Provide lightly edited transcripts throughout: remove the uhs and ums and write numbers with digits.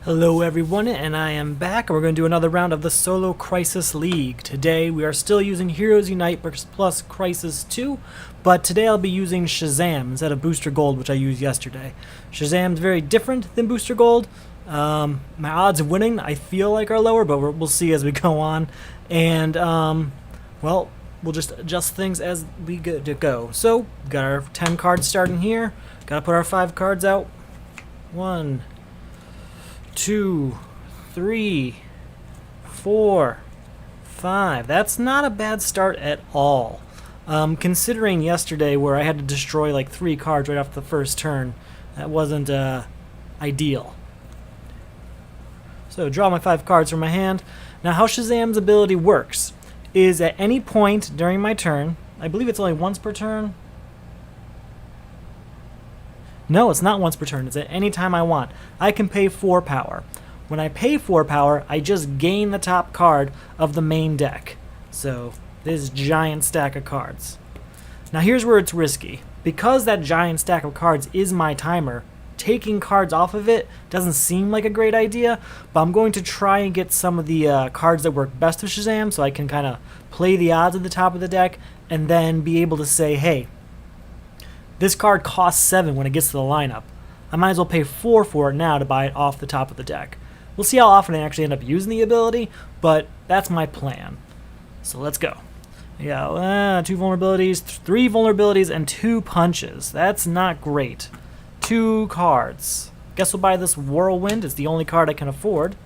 Hello everyone, and I am back. We're going to do another round of the Solo Crisis League. Today we are still using Heroes Unite plus Crisis 2, but today I'll be using Shazam instead of Booster Gold, which I used yesterday. Shazam's very different than Booster Gold. My odds of winning, I feel like, are lower, but we'll see as we go on. And, well, we'll just adjust things as we go. So, got our 10 cards starting here. Got to put our 5 cards out. 1, 2, 3, 4, 5. That's not a bad start at all. Considering yesterday where I had to destroy like 3 cards right off the first turn, that wasn't ideal. So draw my 5 cards from my hand. Now how Shazam's ability works is at any point during my turn, I believe it's only once per turn. No, it's not once per turn. It's at any time I want. I can pay 4 power. When I pay 4 power, I just gain the top card of the main deck. So, this giant stack of cards. Now here's where it's risky. Because that giant stack of cards is my timer, taking cards off of it doesn't seem like a great idea, but I'm going to try and get some of the cards that work best with Shazam so I can kind of play the odds at the top of the deck and then be able to say, hey, this card costs 7 when it gets to the lineup. I might as well pay 4 for it now to buy it off the top of the deck. We'll see how often I actually end up using the ability, but that's my plan. So let's go. Yeah, 2 vulnerabilities, 3 vulnerabilities, and 2 punches. That's not great. 2 cards. Guess we'll buy this Whirlwind. It's the only card I can afford.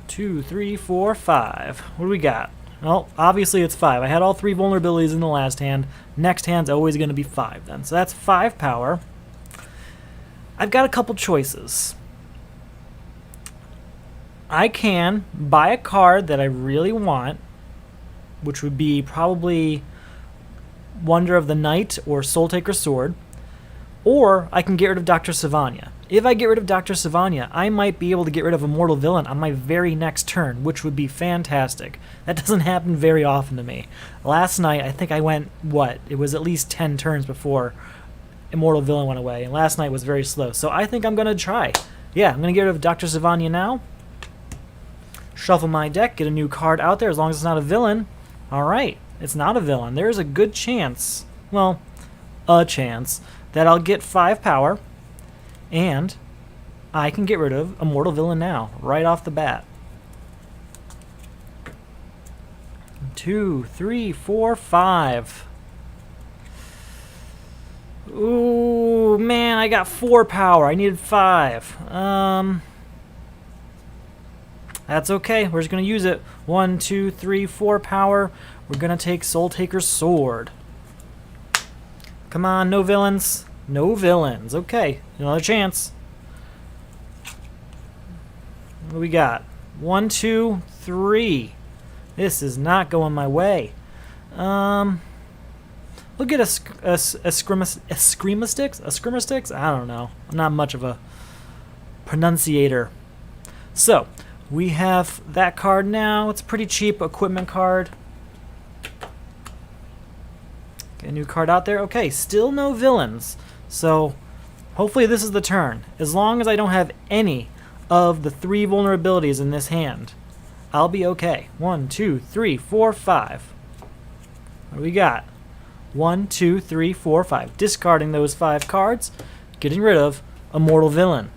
Two, 3, 4, 5. What do we got? Well, obviously it's 5. I had all 3 vulnerabilities in the last hand. Next hand's always going to be 5 then. So that's 5 power. I've got a couple choices. I can buy a card that I really want, which would be probably Wonder of the Night or Soul Taker Sword, or I can get rid of Dr. Sivana. If I get rid of Dr. Sivana, I might be able to get rid of Immortal Villain on my very next turn, which would be fantastic. That doesn't happen very often to me. Last night, I think I went, it was at least 10 turns before Immortal Villain went away, and last night was very slow. So I think I'm going to try. Yeah, I'm going to get rid of Dr. Sivana now. Shuffle my deck, get a new card out there as long as it's not a villain. Alright, it's not a villain. There's a good chance, well, a chance, that I'll get 5 power, and I can get rid of Immortal Villain now, right off the bat. 2, 3, 4, 5. Ooh, man, I got 4 power. I needed 5. That's okay. We're just going to use it. 1, 2, 3, 4 power. We're going to take Soul Taker's Sword. Come on, no villains. No villains. Okay, another chance. What do we got? 1, 2, 3. This is not going my way. We'll get a Screamastix? I don't know. I'm not much of a pronunciator. So, we have that card now. It's a pretty cheap equipment card. Get a new card out there. Okay, still no villains. So, hopefully this is the turn. As long as I don't have any of the 3 vulnerabilities in this hand, I'll be okay. 1, 2, 3, 4, 5. What do we got? 1, 2, 3, 4, 5. Discarding those 5 cards, getting rid of Immortal Villain.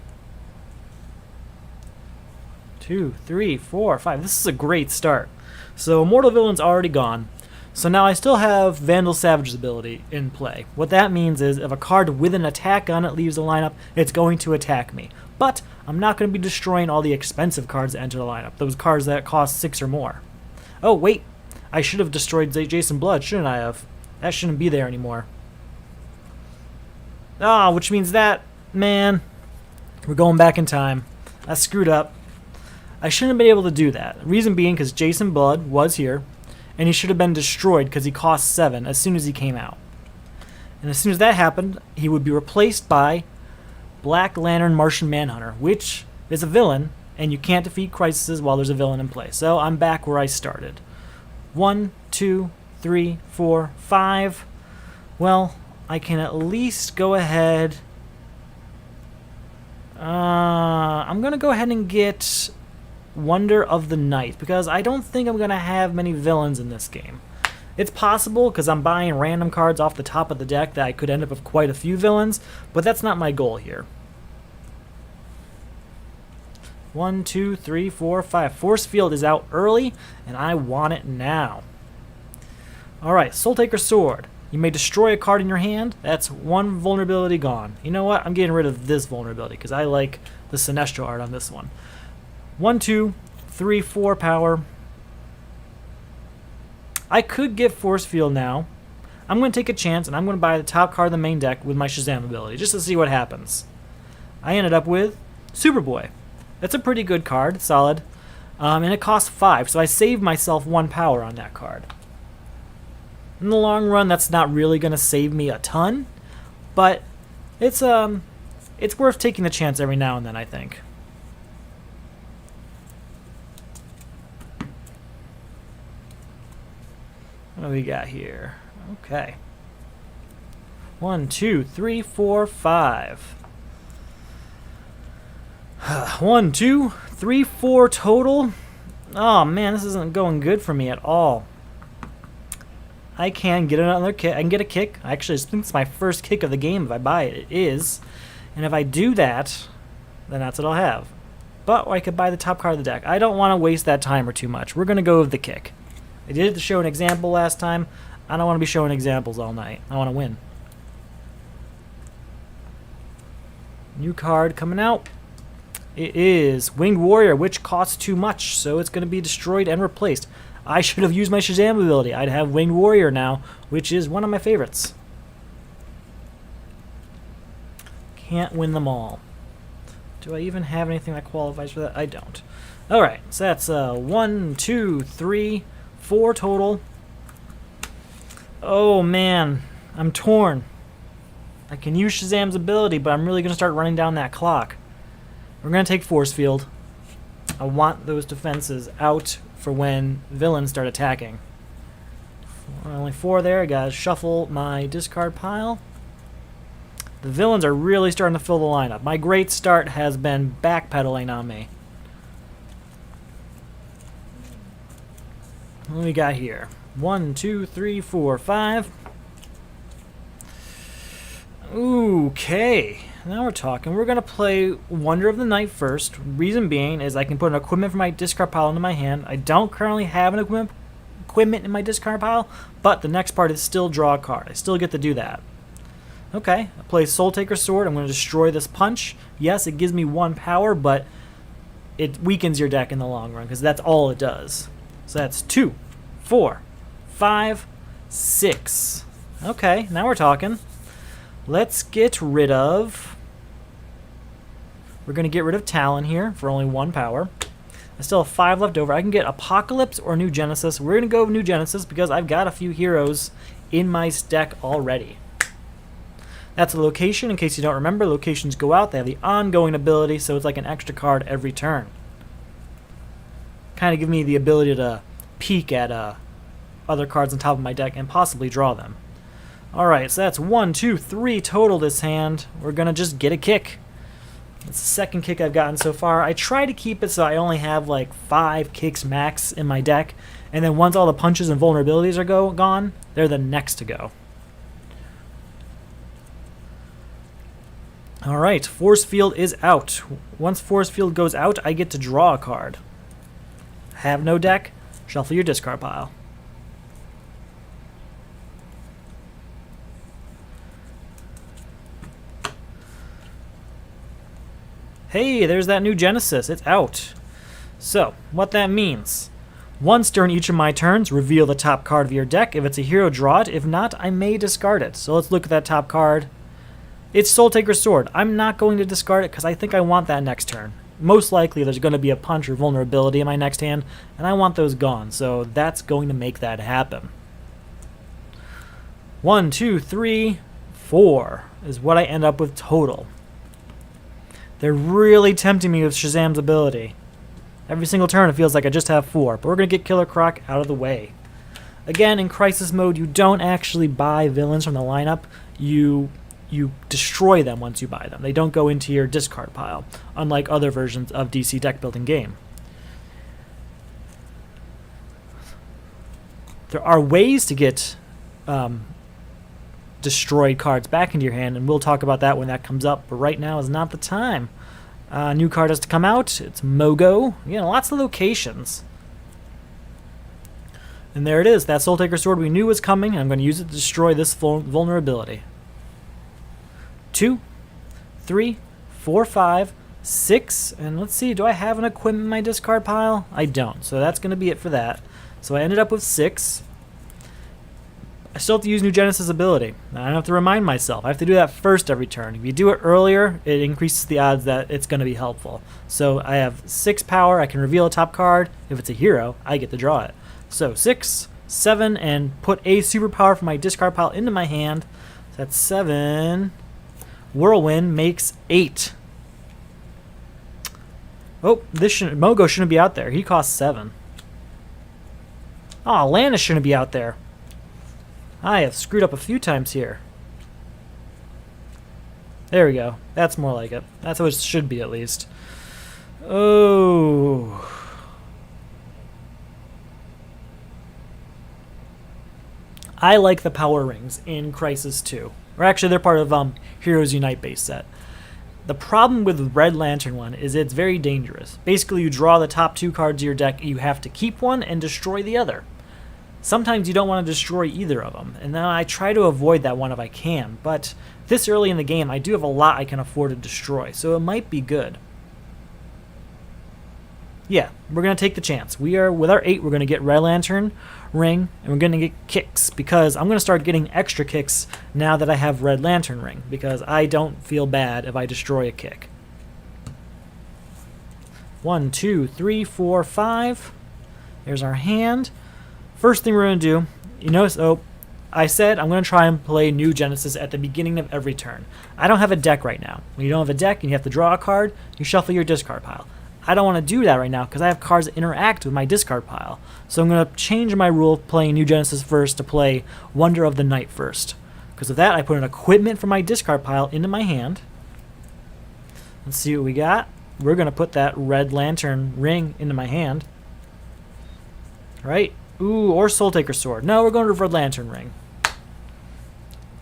2, 3, 4, 5. This is a great start. So Immortal Villain's already gone. So now I still have Vandal Savage's ability in play. What that means is if a card with an attack on it leaves the lineup, it's going to attack me. But I'm not going to be destroying all the expensive cards that enter the lineup. Those cards that cost 6 or more. Oh, wait. I should have destroyed Jason Blood, shouldn't I have? That shouldn't be there anymore. Ah, which means that, man, we're going back in time. I screwed up. I shouldn't have been able to do that. Reason being because Jason Blood was here, and he should have been destroyed because he cost 7 as soon as he came out. And as soon as that happened, he would be replaced by Black Lantern Martian Manhunter, which is a villain, and you can't defeat crises while there's a villain in play. So I'm back where I started. 1, 2, 3, 4, 5. Well, I can at least go ahead. I'm going to go ahead and get Wonder of the Night, because I don't think I'm going to have many villains in this game. It's possible, because I'm buying random cards off the top of the deck, that I could end up with quite a few villains, but that's not my goal here. 1, 2, 3, 4, 5. Force Field is out early, and I want it now. Alright, Soul Taker Sword. You may destroy a card in your hand. That's one vulnerability gone. You know what? I'm getting rid of this vulnerability because I like the Sinestro art on this one. 1, 2, 3, 4 power. I could get Force Field now. I'm going to take a chance, and I'm going to buy the top card of the main deck with my Shazam ability just to see what happens. I ended up with Superboy. That's a pretty good card. Solid. And it costs 5, so I saved myself 1 power on that card. In the long run, that's not really going to save me a ton, but it's worth taking the chance every now and then, I think. What do we got here? Okay. 1, 2, 3, 4, 5. 1, 2, 3, 4 total. Oh man, this isn't going good for me at all. I can get another kick. I can get a kick. Actually, I think it's my first kick of the game if I buy it. It is. And if I do that, then that's what I'll have. But I could buy the top card of the deck. I don't want to waste that timer too much. We're going to go with the kick. I did it to show an example last time. I don't want to be showing examples all night. I want to win. New card coming out. It is Winged Warrior, which costs too much, so it's going to be destroyed and replaced. I should have used my Shazam ability. I'd have Winged Warrior now, which is one of my favorites. Can't win them all. Do I even have anything that qualifies for that? I don't. Alright, so that's 1, 2, 3, 4 total. Oh man, I'm torn. I can use Shazam's ability, but I'm really going to start running down that clock. We're going to take Force Field. I want those defenses out for when villains start attacking. Only 4 there. I gotta shuffle my discard pile. The villains are really starting to fill the lineup. My great start has been backpedaling on me. What do we got here? 1, 2, 3, 4, 5. Okay. Now we're talking. We're going to play Wonder of the Night first. Reason being is I can put an equipment from my discard pile into my hand. I don't currently have an equipment in my discard pile, but the next part is still draw a card. I still get to do that. Okay, I play Soul Taker Sword. I'm going to destroy this punch. Yes, it gives me 1 power, but it weakens your deck in the long run because that's all it does. So that's 2, 4, 5, 6. Okay, now we're talking. Let's get rid of... We're going to get rid of Talon here for only 1 power. I still have 5 left over. I can get Apocalypse or New Genesis. We're going to go with New Genesis because I've got a few heroes in my deck already. That's a location. In case you don't remember, locations go out. They have the ongoing ability, so it's like an extra card every turn. Kind of give me the ability to peek at other cards on top of my deck and possibly draw them. Alright, so that's 1, 2, 3 total this hand. We're going to just get a kick. It's the second kick I've gotten so far. I try to keep it so I only have like 5 kicks max in my deck. And then once all the punches and vulnerabilities are gone, they're the next to go. Alright, Force Field is out. Once Force Field goes out, I get to draw a card. Have no deck, shuffle your discard pile. Hey, there's that New Genesis. It's out. So, what that means. Once during each of my turns, reveal the top card of your deck. If it's a hero, draw it. If not, I may discard it. So let's look at that top card. It's Soul Taker Sword. I'm not going to discard it because I think I want that next turn. Most likely there's going to be a punch or vulnerability in my next hand, and I want those gone. So that's going to make that happen. 1, 2, 3, 4 is what I end up with total. They're really tempting me with Shazam's ability. Every single turn it feels like I just have 4, but we're going to get Killer Croc out of the way. Again, in Crisis Mode, you don't actually buy villains from the lineup. You destroy them once you buy them. They don't go into your discard pile, unlike other versions of DC deck building game. There are ways to get destroyed cards back into your hand, and we'll talk about that when that comes up, but right now is not the time. New card has to come out. It's Mogo. Again, lots of locations. And there it is. That Soul Taker Sword we knew was coming, and I'm going to use it to destroy this vulnerability. 2, 3, 4, 5, 6, and let's see, do I have an equipment in my discard pile? I don't, so that's going to be it for that. So I ended up with 6. I still have to use New Genesis ability. Now, I don't have to remind myself. I have to do that first every turn. If you do it earlier, it increases the odds that it's going to be helpful. So I have 6 power. I can reveal a top card. If it's a hero, I get to draw it. So 6, 7, and put a superpower from my discard pile into my hand. So that's 7. Whirlwind makes 8. Oh, Mogo shouldn't be out there. He costs 7. Oh, Lannis shouldn't be out there. I have screwed up a few times here. There we go. That's more like it. That's how it should be, at least. Oh. I like the power rings in Crisis 2. Or actually, they're part of Heroes Unite base set. The problem with the Red Lantern one is it's very dangerous. Basically, you draw the top 2 cards of your deck, you have to keep one and destroy the other. Sometimes you don't want to destroy either of them, and then I try to avoid that one if I can, but this early in the game, I do have a lot I can afford to destroy, so it might be good. Yeah, we're going to take the chance. With our 8, we're going to get Red Lantern Ring, and we're going to get kicks, because I'm going to start getting extra kicks now that I have Red Lantern Ring, because I don't feel bad if I destroy a kick. 1, 2, 3, 4, 5. There's our hand. First thing we're going to do, you notice, I said I'm going to try and play New Genesis at the beginning of every turn. I don't have a deck right now. When you don't have a deck and you have to draw a card, you shuffle your discard pile. I don't want to do that right now because I have cards that interact with my discard pile. So I'm going to change my rule of playing New Genesis first to play Wonder of the Night first. Because of that, I put an equipment from my discard pile into my hand. Let's see what we got. We're going to put that Red Lantern Ring into my hand. Right? Ooh, or Soul Taker Sword. No, we're going to Red Lantern Ring.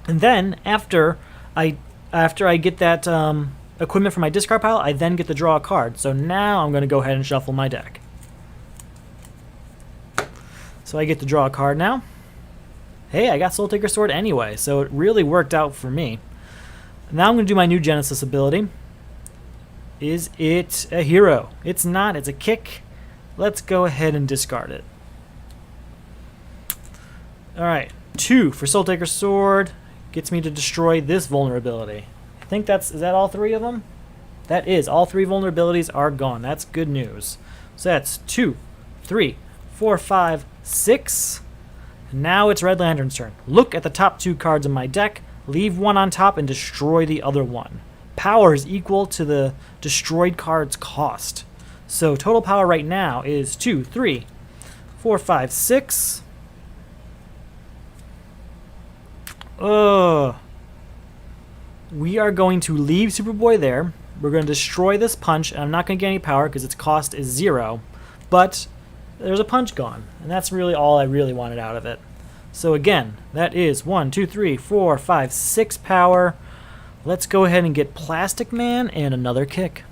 And then, after I get that equipment from my discard pile, I then get to draw a card. So now I'm going to go ahead and shuffle my deck. So I get to draw a card now. Hey, I got Soul Taker Sword anyway, so it really worked out for me. Now I'm going to do my New Genesis ability. Is it a hero? It's not. It's a kick. Let's go ahead and discard it. Alright, 2 for Soul Taker Sword. Gets me to destroy this vulnerability. I think is that all 3 of them? That is. All 3 vulnerabilities are gone. That's good news. So that's 2, 3, 4, 5, 6. And now it's Red Lantern's turn. Look at the top 2 cards in my deck. Leave one on top and destroy the other one. Power is equal to the destroyed card's cost. So total power right now is 2, 3, 4, 5, 6. We are going to leave Superboy there. We're going to destroy this punch, and I'm not going to get any power because its cost is 0. But there's a punch gone, and that's really all I really wanted out of it. So again, that is 1, 2, 3, 4, 5, 6 power. Let's go ahead and get Plastic Man and another kick.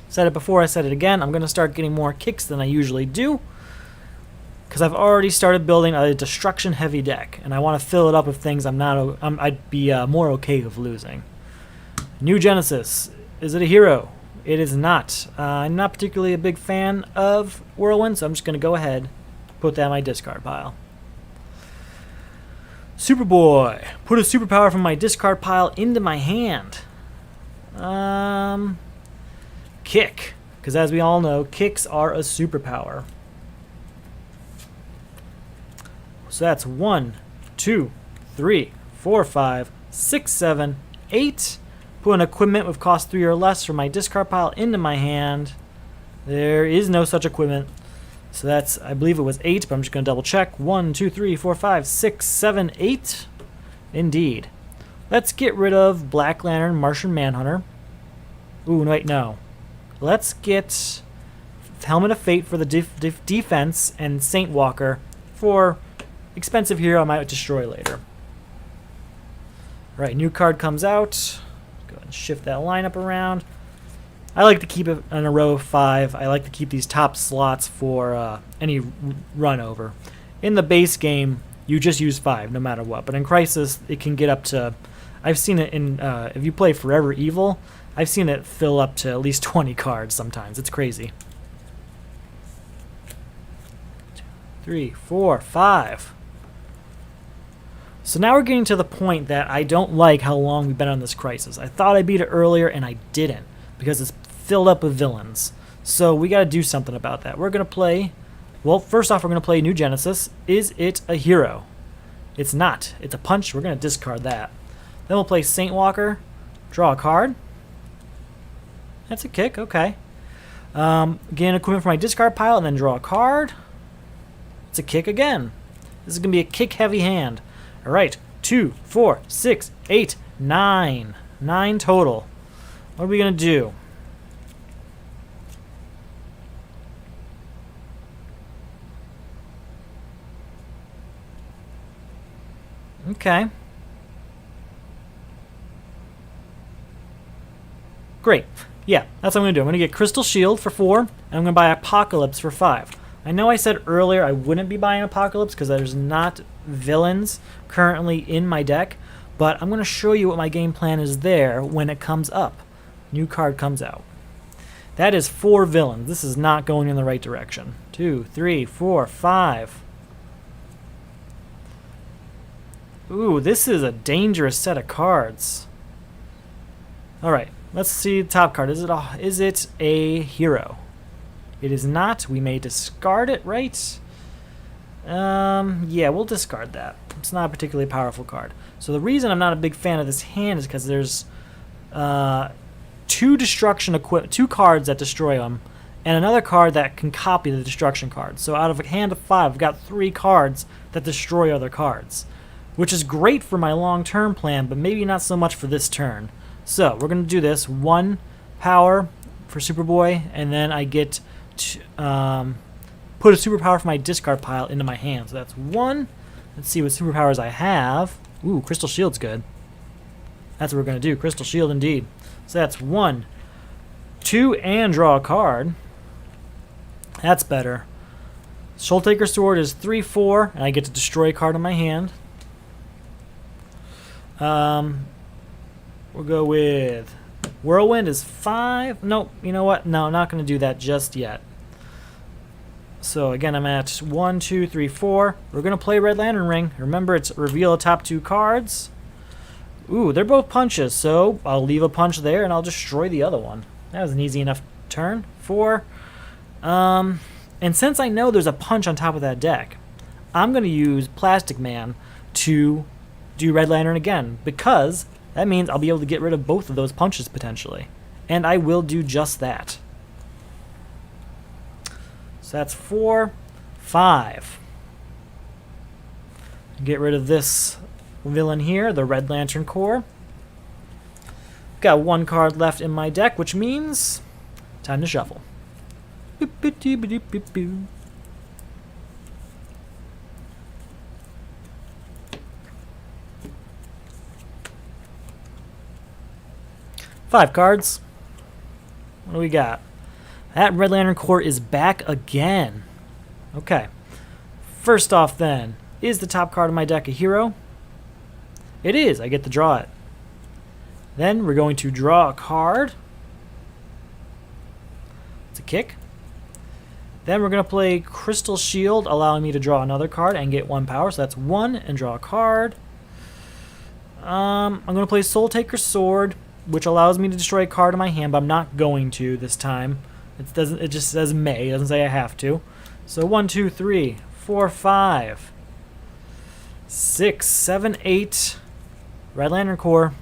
Said it before, I said it again. I'm going to start getting more kicks than I usually do, because I've already started building a destruction-heavy deck, and I want to fill it up with things I'd be more okay with losing. New Genesis. Is it a hero? It is not. I'm not particularly a big fan of Whirlwind, so I'm just going to go ahead and put that in my discard pile. Superboy. Put a superpower from my discard pile into my hand. Kick. Because as we all know, kicks are a superpower. So that's 1, 2, 3, 4, 5, 6, 7, 8. Put an equipment with cost 3 or less from my discard pile into my hand. There is no such equipment. So that's, I believe it was 8, but I'm just going to double check. 1, 2, 3, 4, 5, 6, 7, 8. Indeed. Let's get rid of Black Lantern, Martian Manhunter. Ooh, wait, no. Let's get Helmet of Fate for the defense and Saint Walker for expensive hero I might destroy later. Alright, new card comes out. Go ahead and shift that lineup around. I like to keep it in a row of 5. I like to keep these top slots for any run over. In the base game, you just use 5 no matter what. But in Crisis, it can get up to... I've seen it in... if you play Forever Evil, I've seen it fill up to at least 20 cards sometimes. It's crazy. 2, 3, 4, 5. So now we're getting to the point that I don't like how long we've been on this Crisis. I thought I beat it earlier, and I didn't, because it's filled up with villains. So we got to do something about that. We're going to play... Well, first off, we're going to play New Genesis. Is it a hero? It's not. It's a punch. We're going to discard that. Then we'll play Saint Walker. Draw a card. That's a kick. Okay. Gain equipment from my discard pile, and then draw a card. It's a kick again. This is going to be a kick-heavy hand. All right, 2, 4, 6, 8, 9. 9 total. What are we going to do? Okay. Great. Yeah, that's what I'm going to do. I'm going to get Crystal Shield for 4, and I'm going to buy Apocalypse for 5. I know I said earlier I wouldn't be buying Apocalypse because there's not villains currently in my deck, but I'm going to show you what my game plan is there when it comes up. New card comes out. That is 4 villains. This is not going in the right direction. 2, 3, 4, 5. Ooh, this is a dangerous set of cards. Alright, let's see the top card. Is it a hero? It is not. We may discard it, right? Yeah, we'll discard that. It's not a particularly powerful card. So the reason I'm not a big fan of this hand is because there's 2 cards that destroy them, and another card that can copy the destruction card. So out of a hand of 5, I've got 3 cards that destroy other cards, which is great for my long-term plan, but maybe not so much for this turn. So we're going to do this. 1 power for Superboy, and then I get to put a superpower from my discard pile into my hand. So that's 1. Let's see what superpowers I have. Ooh, Crystal Shield's good. That's what we're going to do. Crystal Shield indeed. So that's 1, 2, and draw a card. That's better. Soul Taker Sword is 3, 4, and I get to destroy a card in my hand. We'll go with Whirlwind is 5. Nope, you know what? No, I'm not going to do that just yet. So again, I'm at 1, 2, 3, 4. We're going to play Red Lantern Ring. Remember, it's reveal the top 2 cards. Ooh, they're both punches, so I'll leave a punch there and I'll destroy the other one. That was an easy enough turn. 4. And since I know there's a punch on top of that deck, I'm going to use Plastic Man to do Red Lantern again, because that means I'll be able to get rid of both of those punches potentially. And I will do just that. So that's 4, 5. Get rid of this villain here, the Red Lantern Corps. Got 1 card left in my deck, which means time to shuffle. Boop, boop, boop, boop, boop, boop. Five cards. What do we got? That Red Lantern Corps is back again. Okay. First off then, is the top card of my deck a hero? It is. I get to draw it. Then we're going to draw a card. It's a kick. Then we're going to play Crystal Shield, allowing me to draw another card and get 1 power. So that's 1 and draw a card. I'm going to play Soul Taker Sword, which allows me to destroy a card in my hand, but I'm not going to this time. It just says may. It doesn't say I have to. So 1, 2, 3, 4, 5, 6, 7, 8. Red Lantern Corps.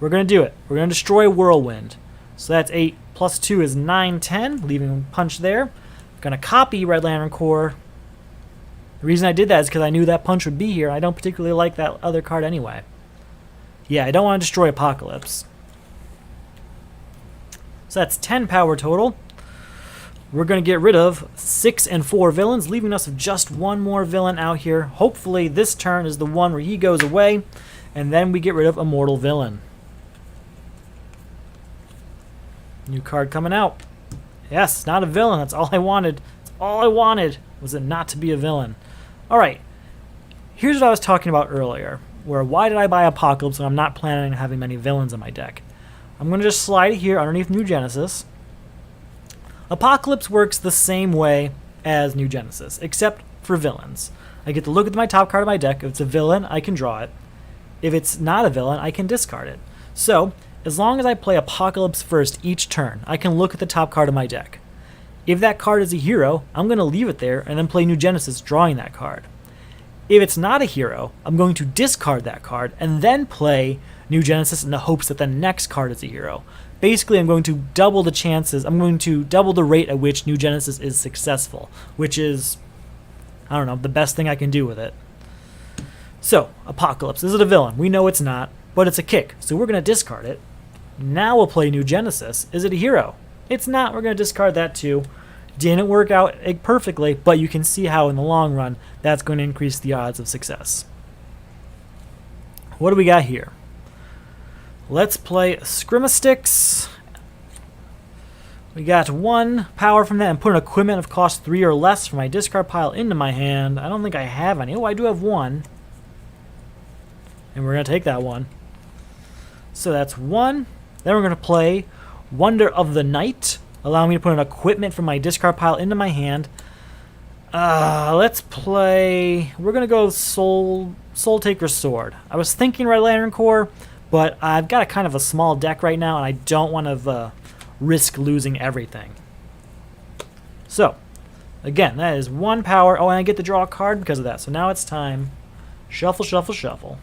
We're going to do it. We're going to destroy Whirlwind. So that's 8 plus 2 is 9, 10, leaving a punch there. Going to copy Red Lantern Corps. The reason I did that is because I knew that punch would be here. I don't particularly like that other card anyway. Yeah, I don't want to destroy Apocalypse. So that's 10 power total. We're going to get rid of 6 and 4 villains, leaving us with just one more villain out here. Hopefully this turn is the one where he goes away, and then we get rid of Immortal Villain. New card coming out. Yes, not a villain. That's all I wanted. That's all I wanted, was it not to be a villain. Alright, here's what I was talking about earlier, where why did I buy Apocalypse when I'm not planning on having many villains in my deck? I'm going to just slide it here underneath New Genesis. Apocalypse works the same way as New Genesis, except for villains. I get to look at my top card of my deck. If it's a villain, I can draw it. If it's not a villain, I can discard it. So, as long as I play Apocalypse first each turn, I can look at the top card of my deck. If that card is a hero, I'm going to leave it there and then play New Genesis drawing that card. If it's not a hero, I'm going to discard that card and then play New Genesis in the hopes that the next card is a hero. Basically, I'm going to double the chances. I'm going to double the rate at which New Genesis is successful, which is, I don't know, the best thing I can do with it. So, Apocalypse. Is it a villain? We know it's not, but it's a kick, so we're going to discard it. Now we'll play New Genesis. Is it a hero? It's not. We're going to discard that too. Didn't work out perfectly, but you can see how in the long run that's going to increase the odds of success. What do we got here? Let's play Scrimmasticks. We got 1 power from that and put an equipment of cost 3 or less from my discard pile into my hand. I don't think I have any. Oh, I do have 1. And we're going to take that 1. So that's 1. Then we're going to play Wonder of the Night. Allow me to put an equipment from my discard pile into my hand. Let's play... We're going to go Soul Taker's Sword. I was thinking Red Lantern Corps, but I've got a kind of a small deck right now, and I don't want to risk losing everything. So, again, that is 1 power. Oh, and I get to draw a card because of that. So now it's time. Shuffle, shuffle, shuffle.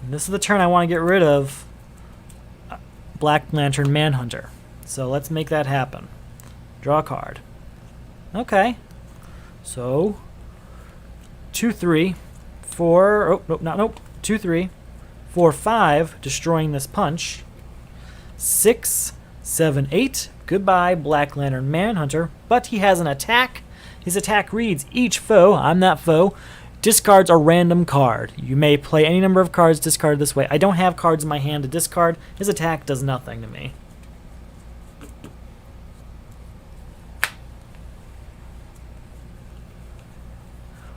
And this is the turn I want to get rid of Black Lantern Manhunter. So let's make that happen. Draw a card. Okay. So 2, 3, 4. Oh, nope. 2, 3, 4, 5. Destroying this punch. 6, 7, 8. Goodbye, Black Lantern Manhunter. But he has an attack. His attack reads: each foe, I'm that foe, discards a random card. You may play any number of cards discarded this way. I don't have cards in my hand to discard. His attack does nothing to me.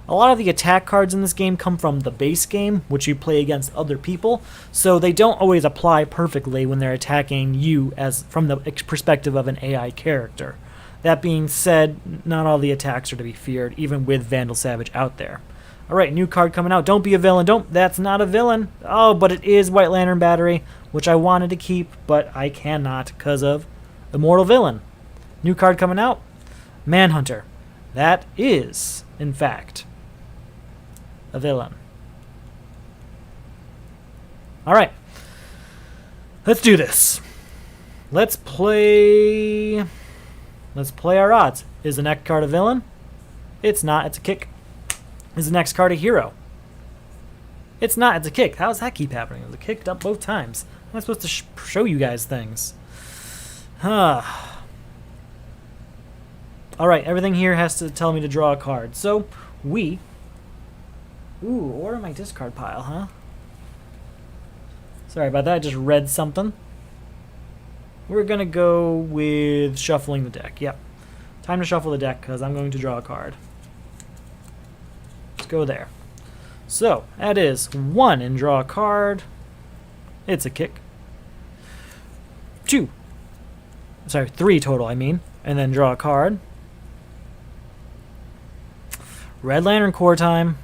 A lot of the attack cards in this game come from the base game, which you play against other people, so they don't always apply perfectly when they're attacking you as from the perspective of an AI character. That being said, not all the attacks are to be feared, even with Vandal Savage out there. Alright, new card coming out. Don't be a villain. That's not a villain. Oh, but it is White Lantern Battery, which I wanted to keep, but I cannot because of Immortal Villain. New card coming out. Manhunter. That is, in fact, a villain. Alright. Let's do this. Let's play our odds. Is the next card a villain? It's not. It's a kick. Is the next card a hero? It's not. It's a kick. How does that keep happening? It was a kick up both times. How am I supposed to show you guys things? Alright, everything here has to tell me to draw a card. So, we... Ooh, order my discard pile, huh? Sorry about that. I just read something. We're going to go with shuffling the deck. Yep. Time to shuffle the deck because I'm going to draw a card. Let's go there. So, that is 1 and draw a card. It's a kick. 2. Sorry, 3 total, I mean. And then draw a card. Red Lantern Corps time.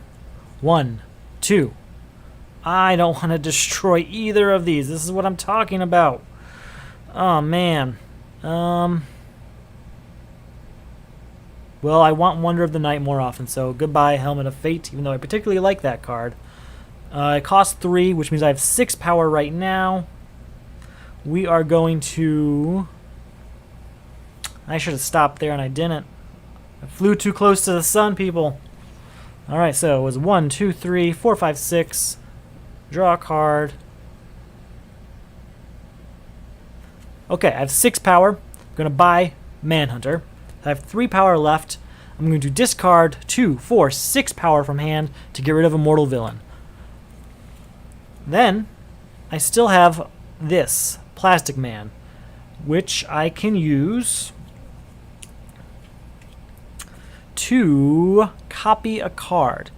1, 2. I don't want to destroy either of these. This is what I'm talking about. Oh, man. Well, I want Wonder of the Night more often, so goodbye, Helmet of Fate, even though I particularly like that card. It costs 3, which means I have 6 power right now. We are going to... I should have stopped there and I didn't. I flew too close to the sun, people. Alright, so it was 1, 2, 3, 4, 5, 6. Draw a card. Okay, I have 6 power. I'm going to buy Manhunter. I have 3 power left. I'm going to discard 2, 4, 6 power from hand to get rid of Immortal Villain. Then, I still have this, Plastic Man, which I can use to copy a card,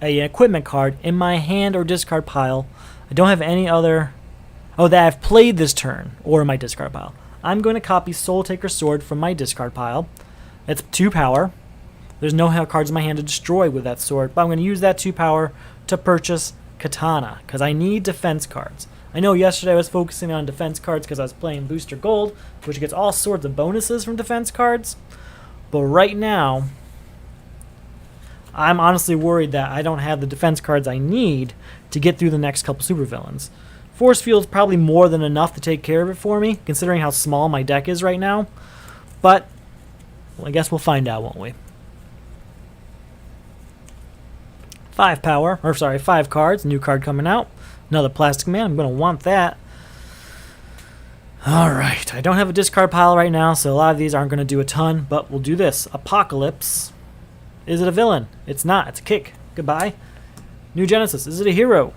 an equipment card, in my hand or discard pile. I don't have any other... Oh, that I've played this turn, or in my discard pile. I'm going to copy Soul Taker Sword from my discard pile. It's 2 power. There's no cards in my hand to destroy with that sword, but I'm going to use that 2 power to purchase Katana, because I need defense cards. I know yesterday I was focusing on defense cards because I was playing Booster Gold, which gets all sorts of bonuses from defense cards. But right now, I'm honestly worried that I don't have the defense cards I need to get through the next couple supervillains. Force Field's probably more than enough to take care of it for me, considering how small my deck is right now. But, well, I guess we'll find out, won't we? 5 power, or sorry, 5 cards, new card coming out. Another Plastic Man, I'm going to want that. Alright, I don't have a discard pile right now, so a lot of these aren't going to do a ton, but we'll do this. Apocalypse. Is it a villain? It's not, it's a kick. Goodbye. New Genesis, is it a hero?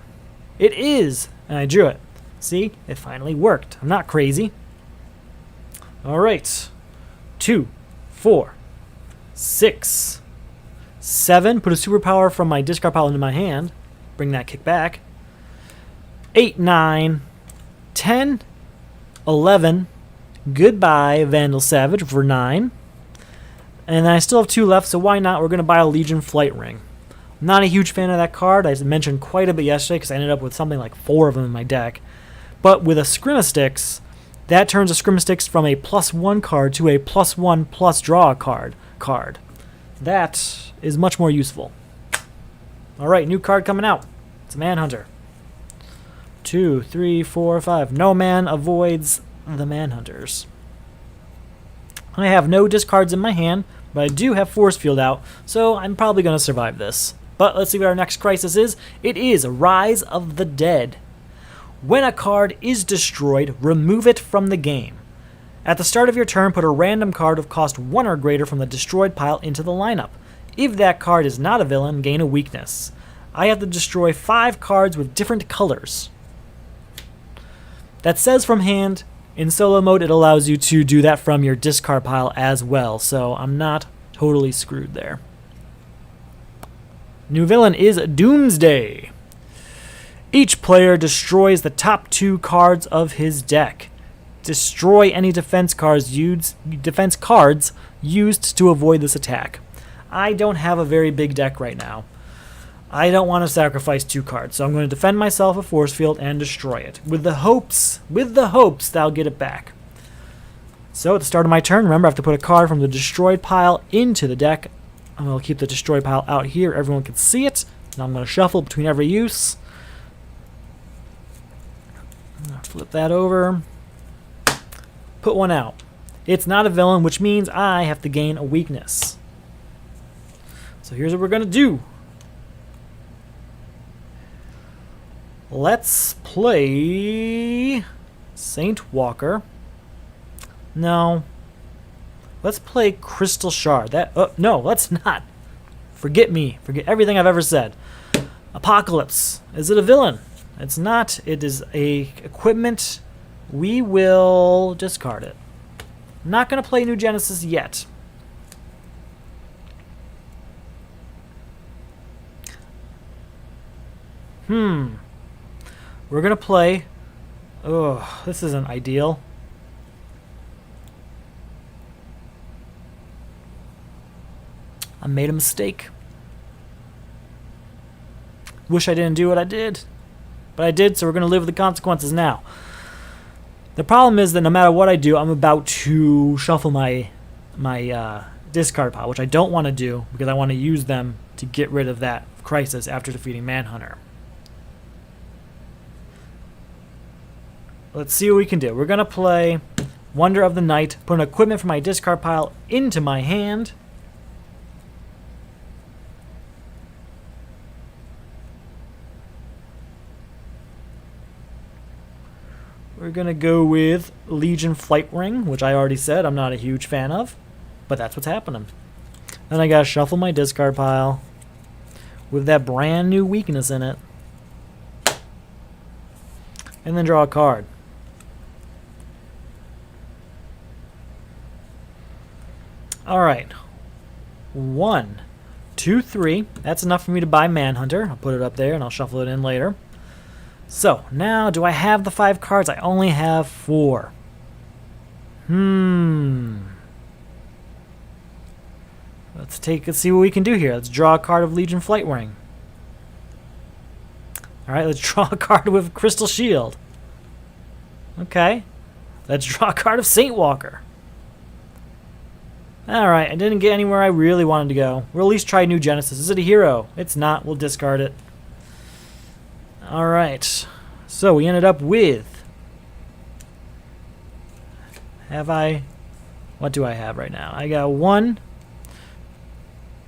It is, and I drew it. See, it finally worked. I'm not crazy. Alright. 2, 4, 6, 7, put a superpower from my discard pile into my hand. Bring that kick back. 8, 9, 10, 11. Goodbye, Vandal Savage for 9. And then I still have 2 left, so why not? We're going to buy a Legion Flight Ring. I'm not a huge fan of that card. I mentioned quite a bit yesterday because I ended up with something like 4 of them in my deck. But with a Scrimastix, that turns a Scrimastix from a +1 card to a +1 draw a card. That is much more useful. Alright, new card coming out. It's a Manhunter. 2, 3, 4, 5. No man avoids the Manhunters. I have no discards in my hand, but I do have Force Field out, so I'm probably going to survive this. But let's see what our next crisis is. It is Rise of the Dead. When a card is destroyed, remove it from the game. At the start of your turn, put a random card of cost 1 or greater from the destroyed pile into the lineup. If that card is not a villain, gain a weakness. I have to destroy 5 cards with different colors. That says from hand. In solo mode, it allows you to do that from your discard pile as well, so I'm not totally screwed there. New villain is Doomsday. Each player destroys the top 2 cards of his deck. Destroy any defense cards used to avoid this attack. I don't have a very big deck right now. I don't want to sacrifice 2 cards, so I'm going to defend myself a Force Field and destroy it, with the hopes that I'll get it back. So at the start of my turn, remember I have to put a card from the destroyed pile into the deck. I'm going to keep the destroyed pile out here, everyone can see it. Now I'm going to shuffle between every use. Flip that over. Put 1 out. It's not a villain, which means I have to gain a weakness. So here's what we're going to do. Let's play Saint Walker. No. Let's play Crystal Shard. No, let's not. Forget me. Forget everything I've ever said. Apocalypse. Is it a villain? It's not. It is a equipment. We will discard it. I'm not going to play New Genesis yet. We're going to play... Oh, this isn't ideal. I made a mistake. Wish I didn't do what I did. But I did, so we're going to live with the consequences now. The problem is that no matter what I do, I'm about to shuffle my discard pile, which I don't want to do because I want to use them to get rid of that crisis after defeating Manhunter. Let's see what we can do. We're going to play Wonder of the Night, put an equipment from my discard pile into my hand. We're going to go with Legion Flight Ring, which I already said I'm not a huge fan of, but that's what's happening. Then I got to shuffle my discard pile with that brand new weakness in it. And then draw a card. Alright. 1, 2, 3. That's enough for me to buy Manhunter. I'll put it up there and I'll shuffle it in later. So, now, do I have the 5 cards? I only have 4. Let's see what we can do here. Let's draw a card of Legion Flight Ring. Alright, let's draw a card with Crystal Shield. Okay. Let's draw a card of Saint Walker. Alright, I didn't get anywhere I really wanted to go. We'll at least try New Genesis. Is it a hero? It's not. We'll discard it. Alright. So we ended up with... What do I have right now? I got 1,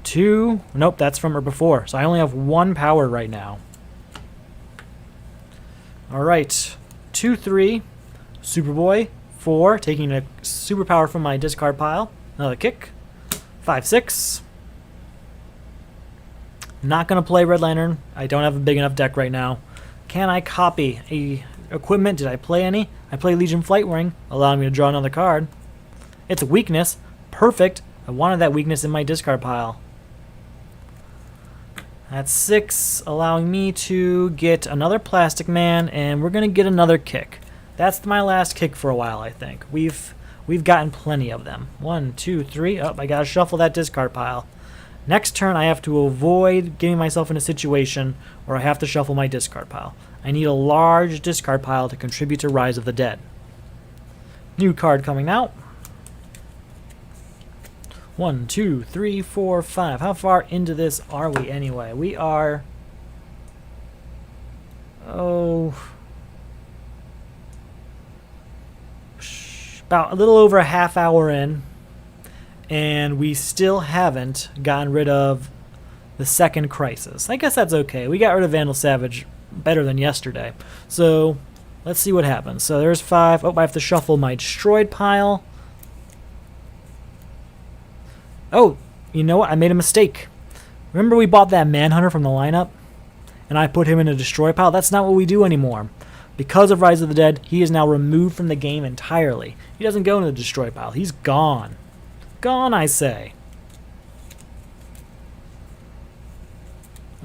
2... Nope, that's from or before. So I only have 1 power right now. Alright. 2, 3. Superboy. 4. Taking a superpower from my discard pile. Another kick. 5, 6. Not going to play Red Lantern. I don't have a big enough deck right now. Can I copy a equipment? Did I play any? I play Legion Flight Ring, allowing me to draw another card. It's a weakness. Perfect. I wanted that weakness in my discard pile. That's 6, allowing me to get another Plastic Man, and we're going to get another kick. That's my last kick for a while, I think. We've gotten plenty of them. 1, 2, 3. Oh, I got to shuffle that discard pile. Next turn, I have to avoid getting myself in a situation where I have to shuffle my discard pile. I need a large discard pile to contribute to Rise of the Dead. New card coming out. 1, 2, 3, 4, 5. How far into this are we anyway? We are... about a little over a half hour in. And we still haven't gotten rid of the second crisis. I guess that's okay. We got rid of Vandal Savage better than yesterday. So, let's see what happens. So there's 5. Oh, I have to shuffle my destroyed pile. Oh, you know what? I made a mistake. Remember we bought that Manhunter from the lineup? And I put him in a destroy pile? That's not what we do anymore. Because of Rise of the Dead, he is now removed from the game entirely. He doesn't go into the destroy pile. He's gone. Gone, I say.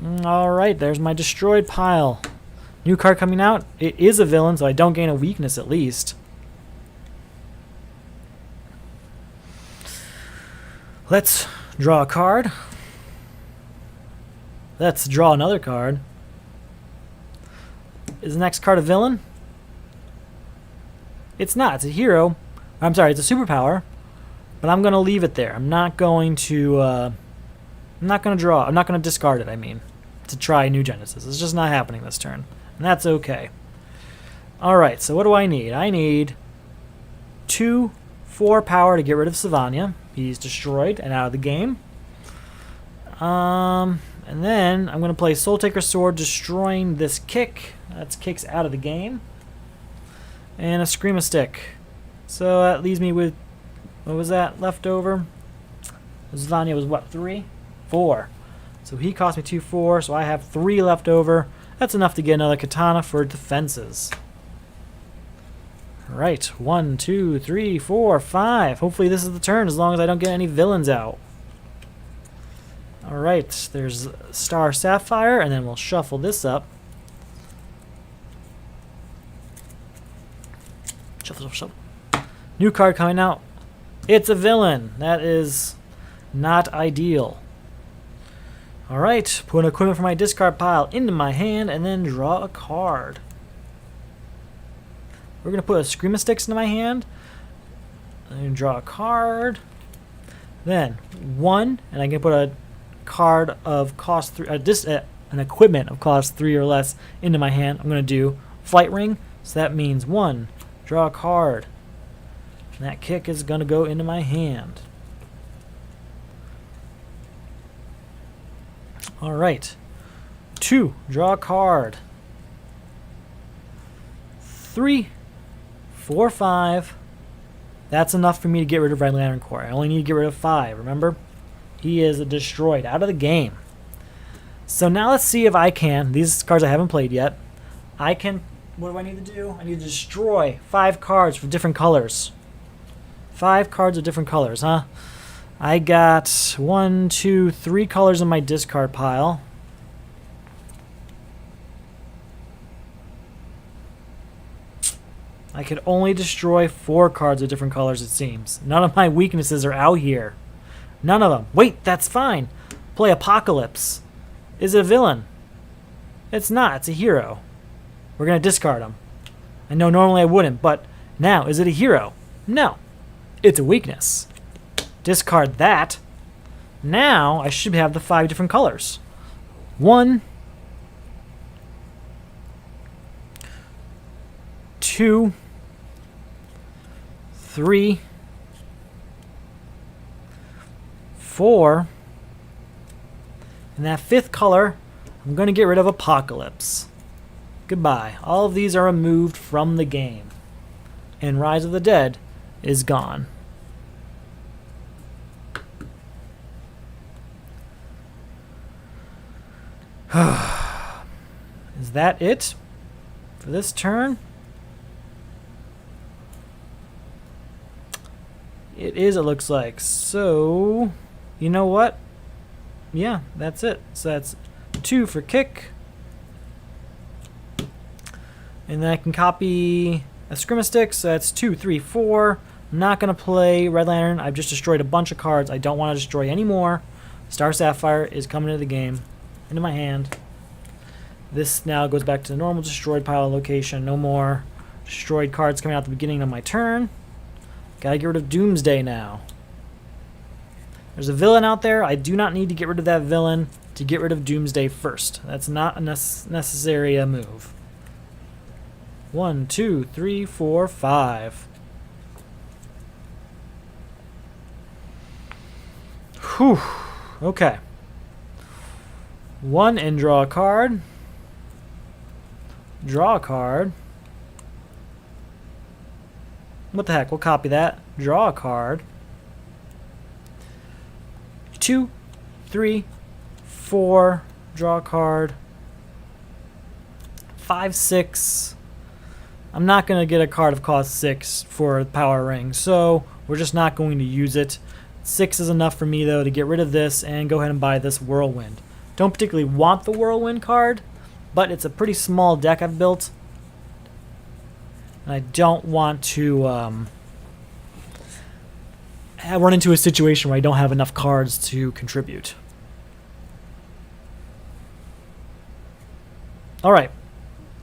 Alright, there's my destroyed pile. New card coming out. It is a villain, so I don't gain a weakness at least. Let's draw a card. Let's draw another card. Is the next card a villain? It's not. It's a hero. I'm sorry, it's a superpower. But I'm going to leave it there. I'm not going to... I'm not going to draw. I'm not going to discard it, I mean. To try New Genesis. It's just not happening this turn. And that's okay. Alright, so what do I need? I need 2, 4 power to get rid of Savania. He's destroyed and out of the game. And then I'm going to play Soul Taker Sword, destroying this kick. That's kicks out of the game. And a Scream-a Stick. So that leaves me with... What was that left over? Savania was what, 3? 4. So he cost me 2, 4, so I have 3 left over. That's enough to get another Katana for defenses. Alright, 1, 2, 3, 4, 5. Hopefully this is the turn, as long as I don't get any villains out. Alright, there's Star Sapphire, and then we'll shuffle this up. Shuffle, shuffle, shuffle. New card coming out. It's a villain. That is not ideal. Alright, put an equipment from my discard pile into my hand and then draw a card. We're going to put a Scream-a-Sticks into my hand. And draw a card. Then 1, and I can put a card of cost 3, an equipment of cost 3 or less into my hand. I'm going to do Flight Ring, so that means 1, draw a card. And that kick is going to go into my hand. Alright. 2, draw a card. 3, 4, 5. That's enough for me to get rid of Red Lantern Corps. I only need to get rid of 5, remember? He is destroyed, out of the game. So now let's see if I can, these cards I haven't played yet, I can, what do I need to do? I need to destroy 5 cards for different colors. 5 cards of different colors, huh? I got 1, 2, 3 colors in my discard pile. I could only destroy 4 cards of different colors, it seems. None of my weaknesses are out here. None of them. Wait, that's fine. Play Apocalypse. Is it a villain? It's not. It's a hero. We're going to discard him. I know normally I wouldn't, but now, is it a hero? No. It's a weakness. Discard that. Now, I should have the 5 different colors. 1, 2, 3, 4, and that 5th color, I'm going to get rid of Apocalypse. Goodbye. All of these are removed from the game. And Rise of the Dead is gone. Is that it for this turn? It is, it looks like. So, you know what? Yeah, that's it. So that's 2 for kick. And then I can copy a Scrimma Stick. So that's 2, 3, 4. I'm not going to play Red Lantern. I've just destroyed a bunch of cards. I don't want to destroy any more. Star Sapphire is coming into the game. Into my hand. This now goes back to the normal destroyed pile location. No more destroyed cards coming out at the beginning of my turn. Gotta get rid of Doomsday now. There's a villain out there. I do not need to get rid of that villain to get rid of Doomsday first. That's not a necessary move. 1, 2, 3, 4, 5. Whew. Okay. 1 and draw a card. Draw a card. What the heck? We'll copy that. Draw a card. 2, 3, 4. Draw a card. 5, 6. I'm not going to get a card of cost 6 for Power Ring, so we're just not going to use it. 6 is enough for me, though, to get rid of this and go ahead and buy this Whirlwind. Don't particularly want the Whirlwind card, but it's a pretty small deck I've built. And I don't want to run into a situation where I don't have enough cards to contribute. Alright.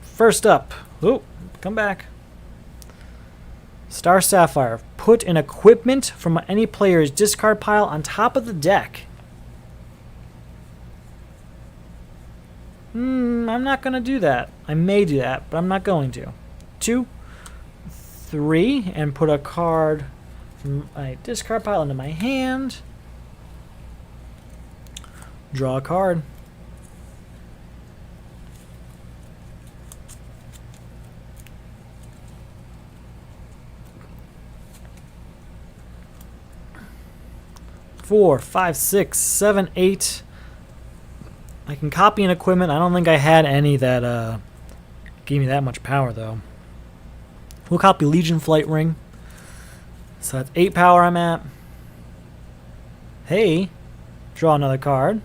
First up. Oh, come back. Star Sapphire. Put an equipment from any player's discard pile on top of the deck. I'm not going to do that. I may do that, but I'm not going to. 2, 3, and put a card from my discard pile into my hand. Draw a card. Four, 5, 6, 7, 8. I can copy an equipment. I don't think I had any that gave me that much power, though. We'll copy Legion Flight Ring. So that's 8 power I'm at. Hey, draw another card.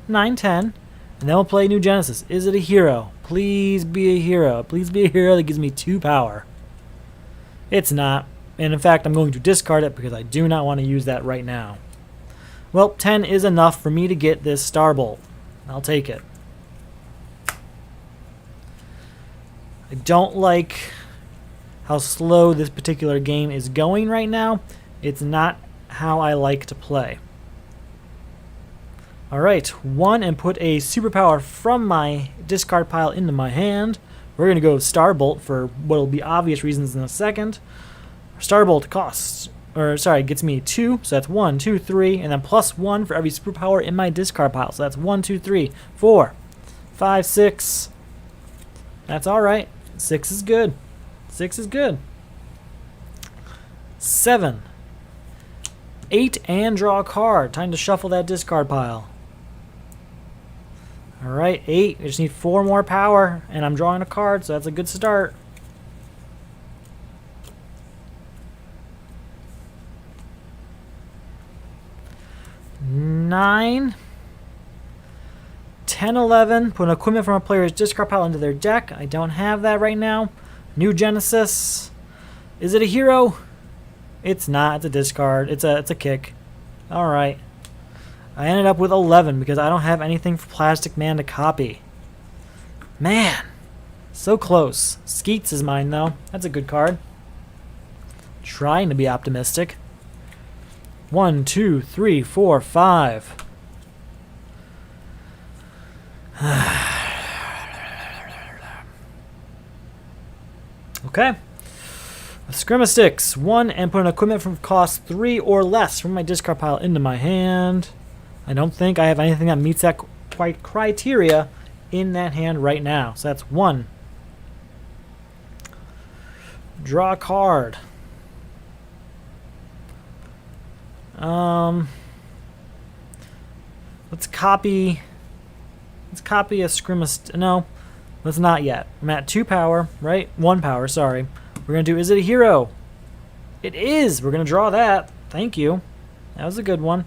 9, 10. And then we'll play New Genesis. Is it a hero? Please be a hero. Please be a hero that gives me 2 power. It's not. And in fact, I'm going to discard it because I do not want to use that right now. Well, 10 is enough for me to get this Starbolt. I'll take it. I don't like how slow this particular game is going right now. It's not how I like to play. Alright, 1 and put a superpower from my discard pile into my hand. We're going to go Starbolt for what will be obvious reasons in a second. Starbolt gets me 2, so that's 1, 2, 3, and then plus 1 for every superpower in my discard pile. So that's 1, 2, 3, 4, 5, 6. That's alright. 6 is good. 6 is good. 7, 8, and draw a card. Time to shuffle that discard pile. Alright, 8. I just need 4 more power, and I'm drawing a card, so that's a good start. 9, 10, 11. Put an equipment from a player's discard pile into their deck. I don't have that right now. New Genesis. Is it a hero? It's not. It's a discard. It's a kick. Alright. I ended up with 11 because I don't have anything for Plastic Man to copy. Man. So close. Skeets is mine, though. That's a good card. Trying to be optimistic. 1, 2, 3, 4, 5. Okay. Scrimmasticks. 1 and put an equipment from cost 3 or less from my discard pile into my hand. I don't think I have anything that meets that criteria in that hand right now. So that's 1. Draw a card. Let's copy a Scrimmastic. No, let's not yet. I'm at 2 power, right? 1 power, sorry. We're going to do, is it a hero? It is! We're going to draw that. Thank you. That was a good one.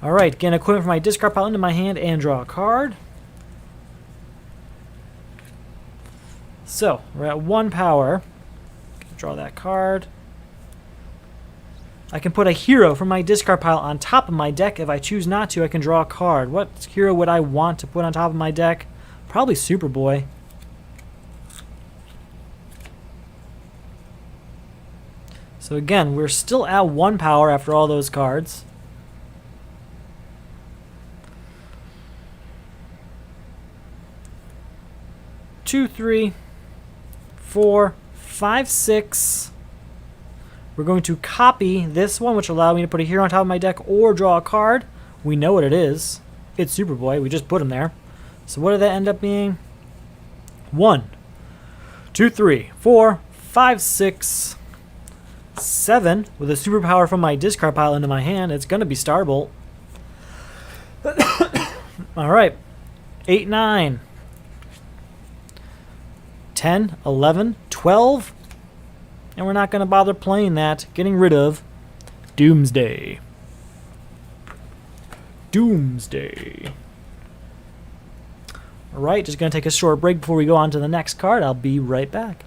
Alright, get an equipment from my discard pile into my hand and draw a card. So, we're at 1 power. Draw that card. I can put a hero from my discard pile on top of my deck. If I choose not to, I can draw a card. What hero would I want to put on top of my deck? Probably Superboy. So again, we're still at 1 power after all those cards. Two, 3, 4, 5, 6. We're going to copy this one, which will allow me to put a hero on top of my deck or draw a card. We know what it is. It's Superboy. We just put him there. So what did that end up being? 1, 2, 3, 4, 5, 6, 7. With a superpower from my discard pile into my hand, it's going to be Starbolt. Alright. 8, 9. 10, 11, 12. And we're not going to bother playing that. Getting rid of Doomsday. Doomsday. Alright, just going to take a short break before we go on to the next card. I'll be right back.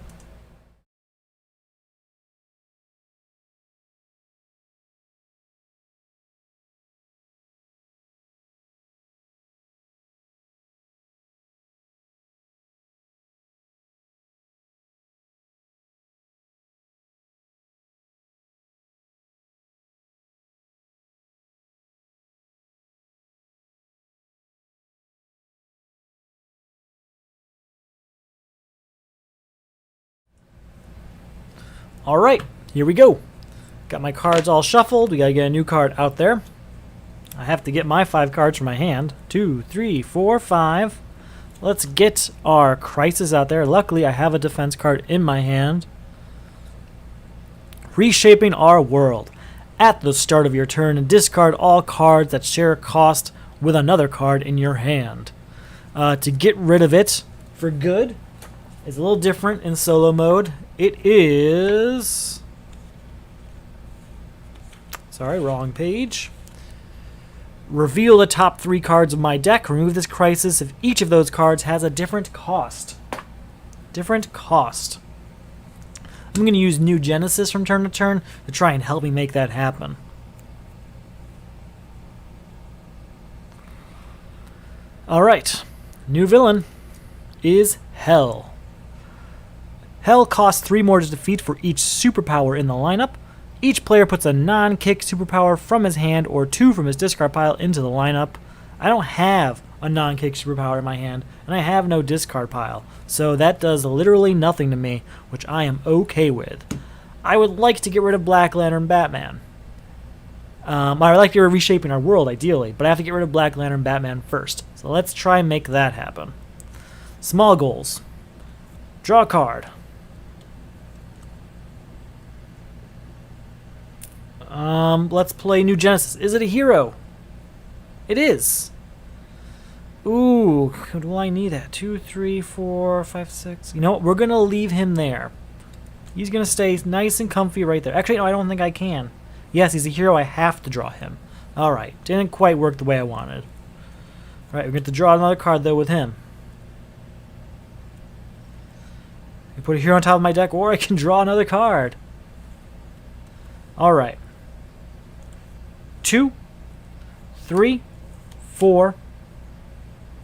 Alright, here we go. Got my cards all shuffled. We gotta get a new card out there. I have to get my 5 cards from my hand. 2, 3, 4, 5. Let's get our Crisis out there. Luckily, I have a defense card in my hand. Reshaping our world. At the start of your turn, discard all cards that share cost with another card in your hand. To get rid of it for good is a little different in solo mode. It is... Sorry, wrong page. Reveal the top 3 cards of my deck. Remove this Crisis if each of those cards has a different cost. Different cost. I'm going to use New Genesis from turn to turn to try and help me make that happen. Alright. New villain is Hell. Hell costs 3 more to defeat for each superpower in the lineup. Each player puts a non-kick superpower from his hand or 2 from his discard pile into the lineup. I don't have a non-kick superpower in my hand, and I have no discard pile, so that does literally nothing to me, which I am okay with. I would like to get rid of Black Lantern Batman. I would like to get rid of Reshaping Our World, ideally, but I have to get rid of Black Lantern Batman first. So let's try and make that happen. Small goals. Draw a card. Let's play New Genesis. Is it a hero? It is. Ooh, do I need that? 2, 3, 4, 5, 6. You know what? We're going to leave him there. He's going to stay nice and comfy right there. Actually, no, I don't think I can. Yes, he's a hero. I have to draw him. Alright, didn't quite work the way I wanted. Alright, we're going to draw another card, though, with him. I can put a hero on top of my deck, or I can draw another card. Alright. 2, 3, 4,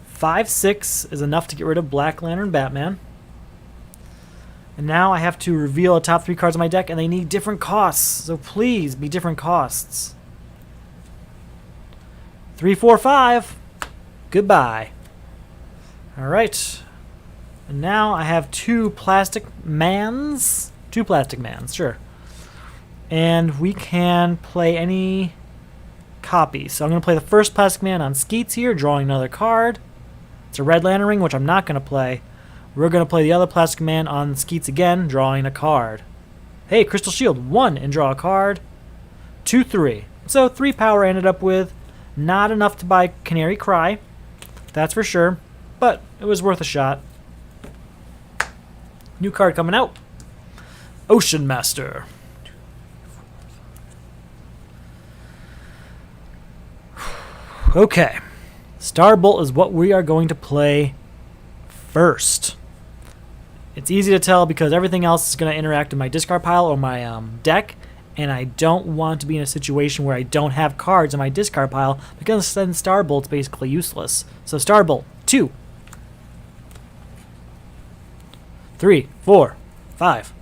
5, 6 is enough to get rid of Black Lantern Batman. And now I have to reveal the top 3 cards of my deck, and they need different costs. So please be different costs. 3, 4, 5. Goodbye. Alright. And now I have 2 plastic mans. 2 plastic mans, sure. And we can play any copies. So I'm going to play the first plastic man on Skeets here, drawing another card. It's a Red Lantern ring, which I'm not going to play. We're going to play the other plastic man on Skeets again, drawing a card. Hey, Crystal Shield, 1 and draw a card. 2, 3. So 3 power I ended up with. Not enough to buy Canary Cry, that's for sure, but it was worth a shot. New card coming out. Ocean Master. Okay. Starbolt is what we are going to play first. It's easy to tell because everything else is going to interact in my discard pile or my deck, and I don't want to be in a situation where I don't have cards in my discard pile because then Starbolt's basically useless. So Starbolt, 2, 3, 4, 5,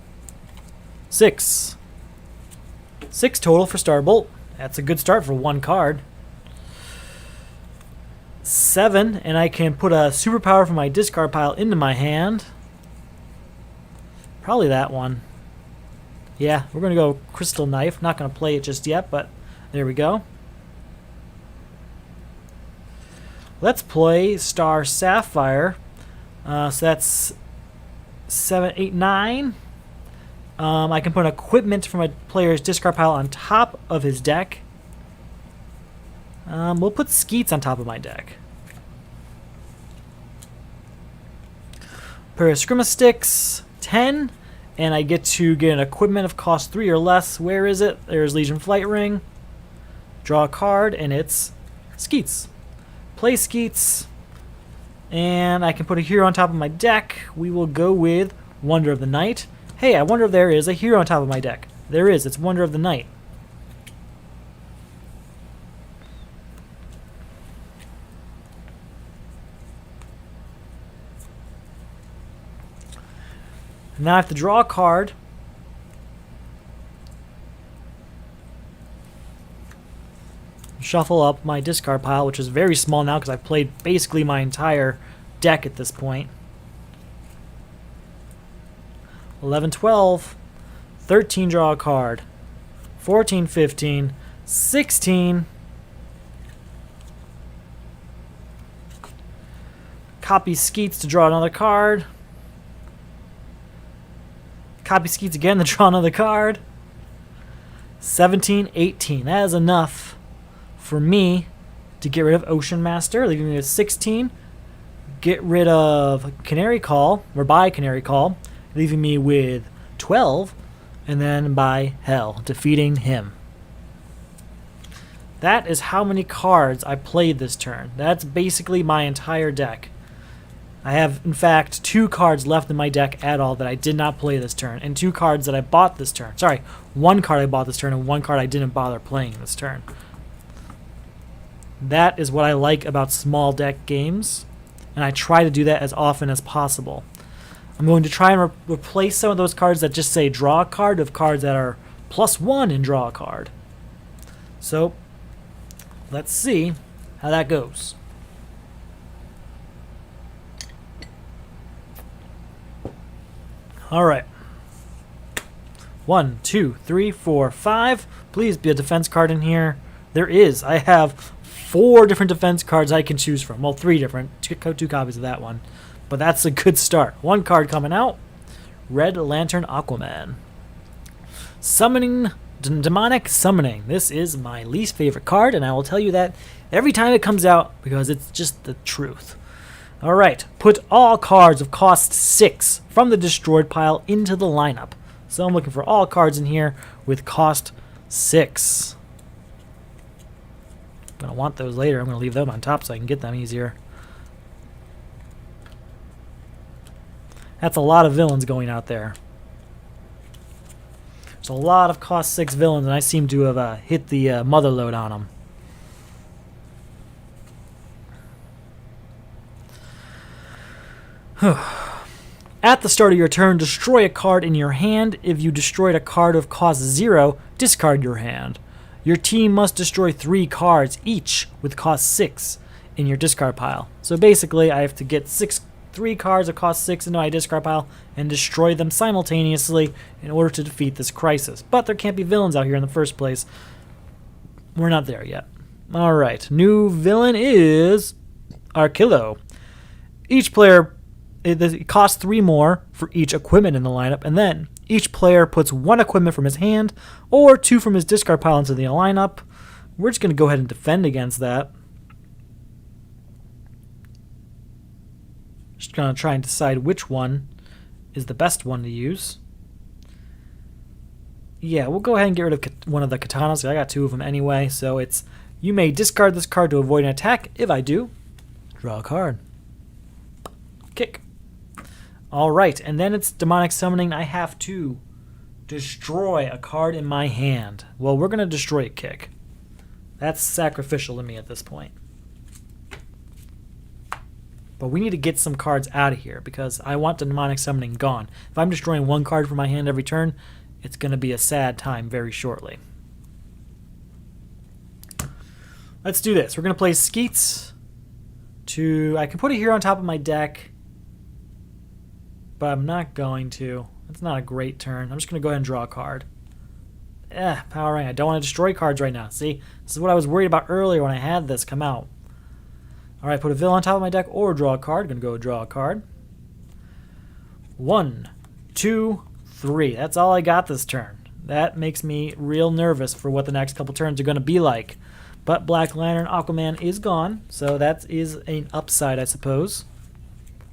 6. 6 total for Starbolt. That's a good start for 1 card. 7, and I can put a superpower from my discard pile into my hand. Probably that one. Yeah, we're going to go Crystal Knife. Not going to play it just yet, but there we go. Let's play Star Sapphire. So that's 7, 8, 9. I can put equipment from a player's discard pile on top of his deck. We'll put Skeets on top of my deck. Pair of Scrima Sticks, 10. And I get to get an equipment of cost 3 or less. Where is it? There's Legion Flight Ring. Draw a card, and it's Skeets. Play Skeets. And I can put a hero on top of my deck. We will go with Wonder of the Night. Hey, I wonder if there is a hero on top of my deck. There is. It's Wonder of the Night. Now I have to draw a card. Shuffle up my discard pile, which is very small now because I've played basically my entire deck at this point. 11, 12, 13, draw a card. 14, 15, 16. Copy Skeets to draw another card. Copy Skeets again to draw another card. 17, 18. That is enough for me to get rid of Ocean Master, leaving me with 16. Get rid of Canary Call, or buy Canary Call, leaving me with 12. And then buy Hell, defeating him. That is how many cards I played this turn. That's basically my entire deck. I have, in fact, 2 cards left in my deck at all that I did not play this turn, and 2 cards that I bought this turn. Sorry, 1 card I bought this turn, and 1 card I didn't bother playing this turn. That is what I like about small deck games, and I try to do that as often as possible. I'm going to try and replace some of those cards that just say draw a card with cards that are +1 and draw a card. So let's see how that goes. All right. 1, 2, 3, 4, 5. Please be a defense card in here. There is. I have 4 different defense cards I can choose from. Well, 3 different. 2 copies of that one. But that's a good start. 1 card coming out. Red Lantern Aquaman. Summoning, Demonic Summoning. This is my least favorite card, and I will tell you that every time it comes out because it's just the truth. Alright, put all cards of cost 6 from the destroyed pile into the lineup. So I'm looking for all cards in here with cost 6. I'm going to want those later. I'm going to leave them on top so I can get them easier. That's a lot of villains going out there. There's a lot of cost 6 villains, and I seem to have hit the mother load on them. At the start of your turn, destroy a card in your hand. If you destroyed a card of cost 0, discard your hand. Your team must destroy 3 cards, each with cost 6, in your discard pile. So basically, I have to get 3 cards of cost 6 into my discard pile and destroy them simultaneously in order to defeat this crisis. But there can't be villains out here in the first place. We're not there yet. Alright, new villain is Arkillo. Each player, it costs 3 more for each equipment in the lineup, and then each player puts 1 equipment from his hand or 2 from his discard pile into the lineup. We're just going to go ahead and defend against that. Just going to try and decide which one is the best one to use. Yeah, we'll go ahead and get rid of one of the katanas. I got 2 of them anyway, so it's you may discard this card to avoid an attack. If I do, draw a card. Kick. Alright, and then it's demonic summoning. I have to destroy a card in my hand. Well, we're going to destroy a kick. That's sacrificial to me at this point. But we need to get some cards out of here because I want the demonic summoning gone. If I'm destroying 1 card from my hand every turn, it's going to be a sad time very shortly. Let's do this. We're going to play Skeets. I can put it here on top of my deck, but I'm not going to. It's not a great turn. I'm just going to go ahead and draw a card. Power Ring. I don't want to destroy cards right now. See? This is what I was worried about earlier when I had this come out. Alright, put a villain on top of my deck or draw a card. Going to go draw a card. 1, 2, 3. That's all I got this turn. That makes me real nervous for what the next couple turns are going to be like. But Black Lantern Aquaman is gone, so that is an upside, I suppose.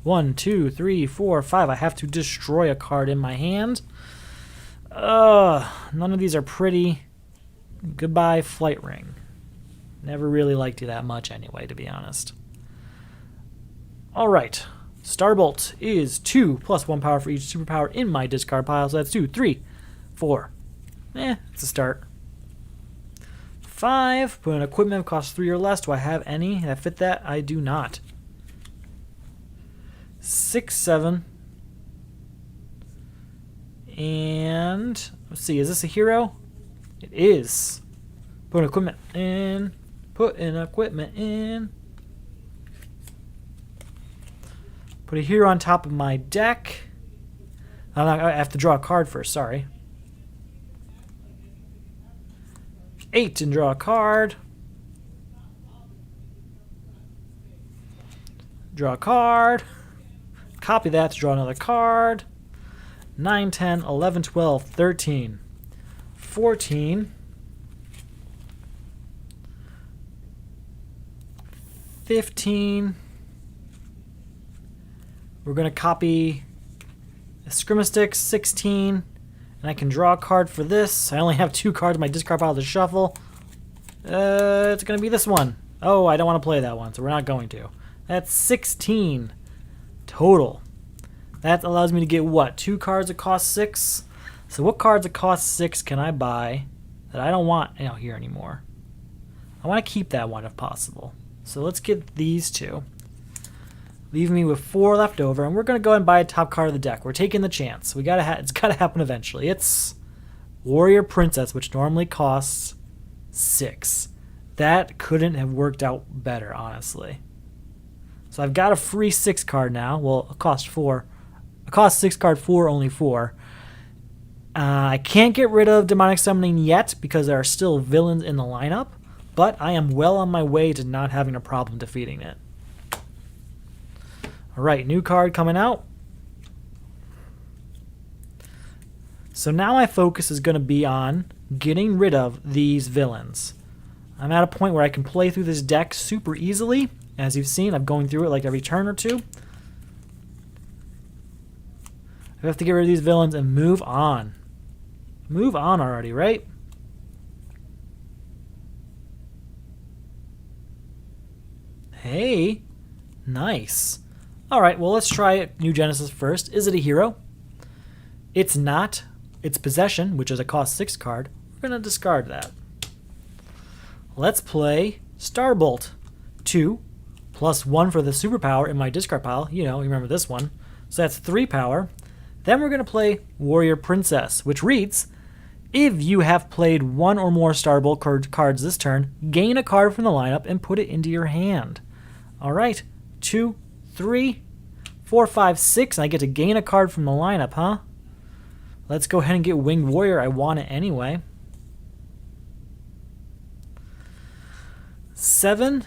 1, 2, 3, 4, 5. I have to destroy a card in my hand. None of these are pretty. Goodbye, Flight Ring. Never really liked you that much anyway, to be honest. Alright. Starbolt is 2 plus 1 power for each superpower in my discard pile. So that's 2, 3, 4. It's a start. 5. Put an equipment costs 3 or less. Do I have any that fit that? I do not. 6, 7. And let's see, is this a hero? It is. Put an equipment in. Put an equipment in. Put a hero on top of my deck. I have to draw a card first, sorry. 8 and draw a card. Draw a card. Copy that to draw another card. 9, 10, 11, 12, 13, 14, 15. We're going to copy a Scrimmastick, 16, and I can draw a card for this. I only have 2 cards in my discard pile to shuffle. It's going to be this one. Oh, I don't want to play that one, so we're not going to. That's 16 total. That allows me to get, what, 2 cards that cost 6? So what cards that cost 6 can I buy that I don't want out here anymore? I want to keep that one if possible. So let's get these 2. Leave me with 4 left over, and we're going to go and buy a top card of the deck. We're taking the chance. It's got to happen eventually. It's Warrior Princess, which normally costs 6. That couldn't have worked out better, honestly. So I've got a free 6 card now. Well, it costs 4. It costs 6 card for only 4. I can't get rid of Demonic Summoning yet because there are still villains in the lineup, but I am well on my way to not having a problem defeating it. Alright, new card coming out. So now my focus is going to be on getting rid of these villains. I'm at a point where I can play through this deck super easily. As you've seen, I'm going through it like every turn or two. I have to get rid of these villains and move on. Move on already, right? Hey, nice. Alright, well let's try New Genesis first. Is it a hero? It's not. It's Possession, which is a cost 6 card. We're going to discard that. Let's play Starbolt. 2, +1 for the superpower in my discard pile. You know, you remember this one. So that's 3 power. Then we're going to play Warrior Princess, which reads, if you have played 1 or more Starbolt cards this turn, gain a card from the lineup and put it into your hand. Alright, 2, 3, 4, 5, 6, and I get to gain a card from the lineup, huh? Let's go ahead and get Winged Warrior. I want it anyway. 7,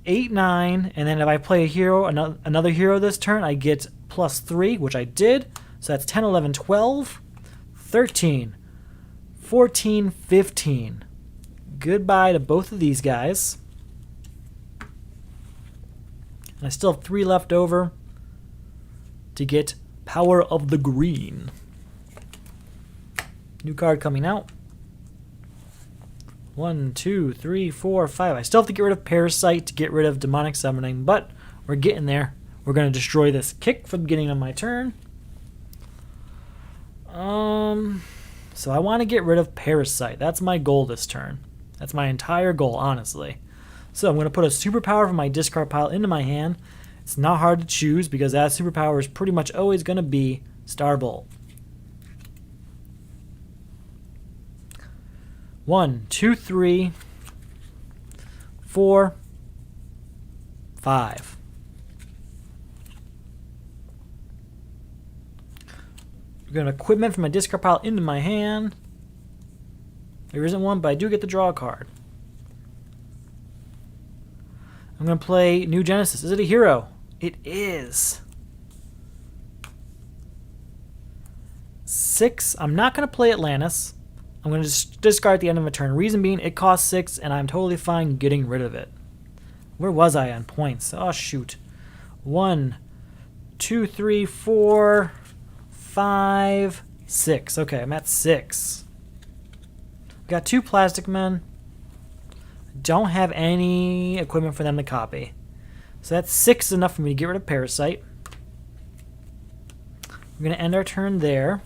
8, 9, and then if I play a hero, another hero this turn, I get +3, which I did. So that's 10, 11, 12, 13, 14, 15. Goodbye to both of these guys. And I still have 3 left over to get Power of the Green. New card coming out. 1, 2, 3, 4, 5. I still have to get rid of Parasite to get rid of Demonic Summoning, but we're getting there. We're going to destroy this kick for the beginning of my turn. So I want to get rid of Parasite. That's my goal this turn. That's my entire goal, honestly. So I'm going to put a superpower from my discard pile into my hand. It's not hard to choose because that superpower is pretty much always going to be Starbolt. 1, 2, 3, 4, 5. We're going to equipment from my discard pile into my hand. There isn't one, but I do get to draw a card. I'm going to play New Genesis. Is it a hero? It is. 6. I'm not going to play Atlantis. I'm going to discard at the end of a turn. Reason being, it costs 6, and I'm totally fine getting rid of it. Where was I on points? Oh, shoot. 1, 2, 3, 4, 5, 6. Okay, I'm at 6. Got 2 Plastic Men. Don't have any equipment for them to copy. So that's 6 enough for me to get rid of Parasite. We're going to end our turn there.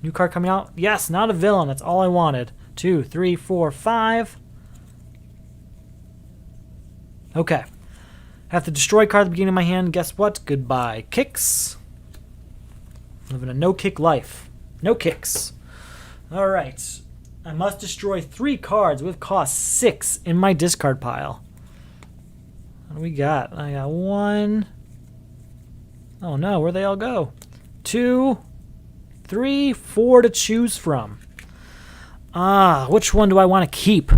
New card coming out. Yes, not a villain. That's all I wanted. 2, 3, 4, 5. Okay. Have to destroy a card at the beginning of my hand. Guess what? Goodbye. Kicks. Living a no-kick life. No kicks. Alright. I must destroy 3 cards with cost 6 in my discard pile. What do we got? I got 1. Oh no, where'd they all go? 2, 3, 4 to choose from. Which one do I want to keep?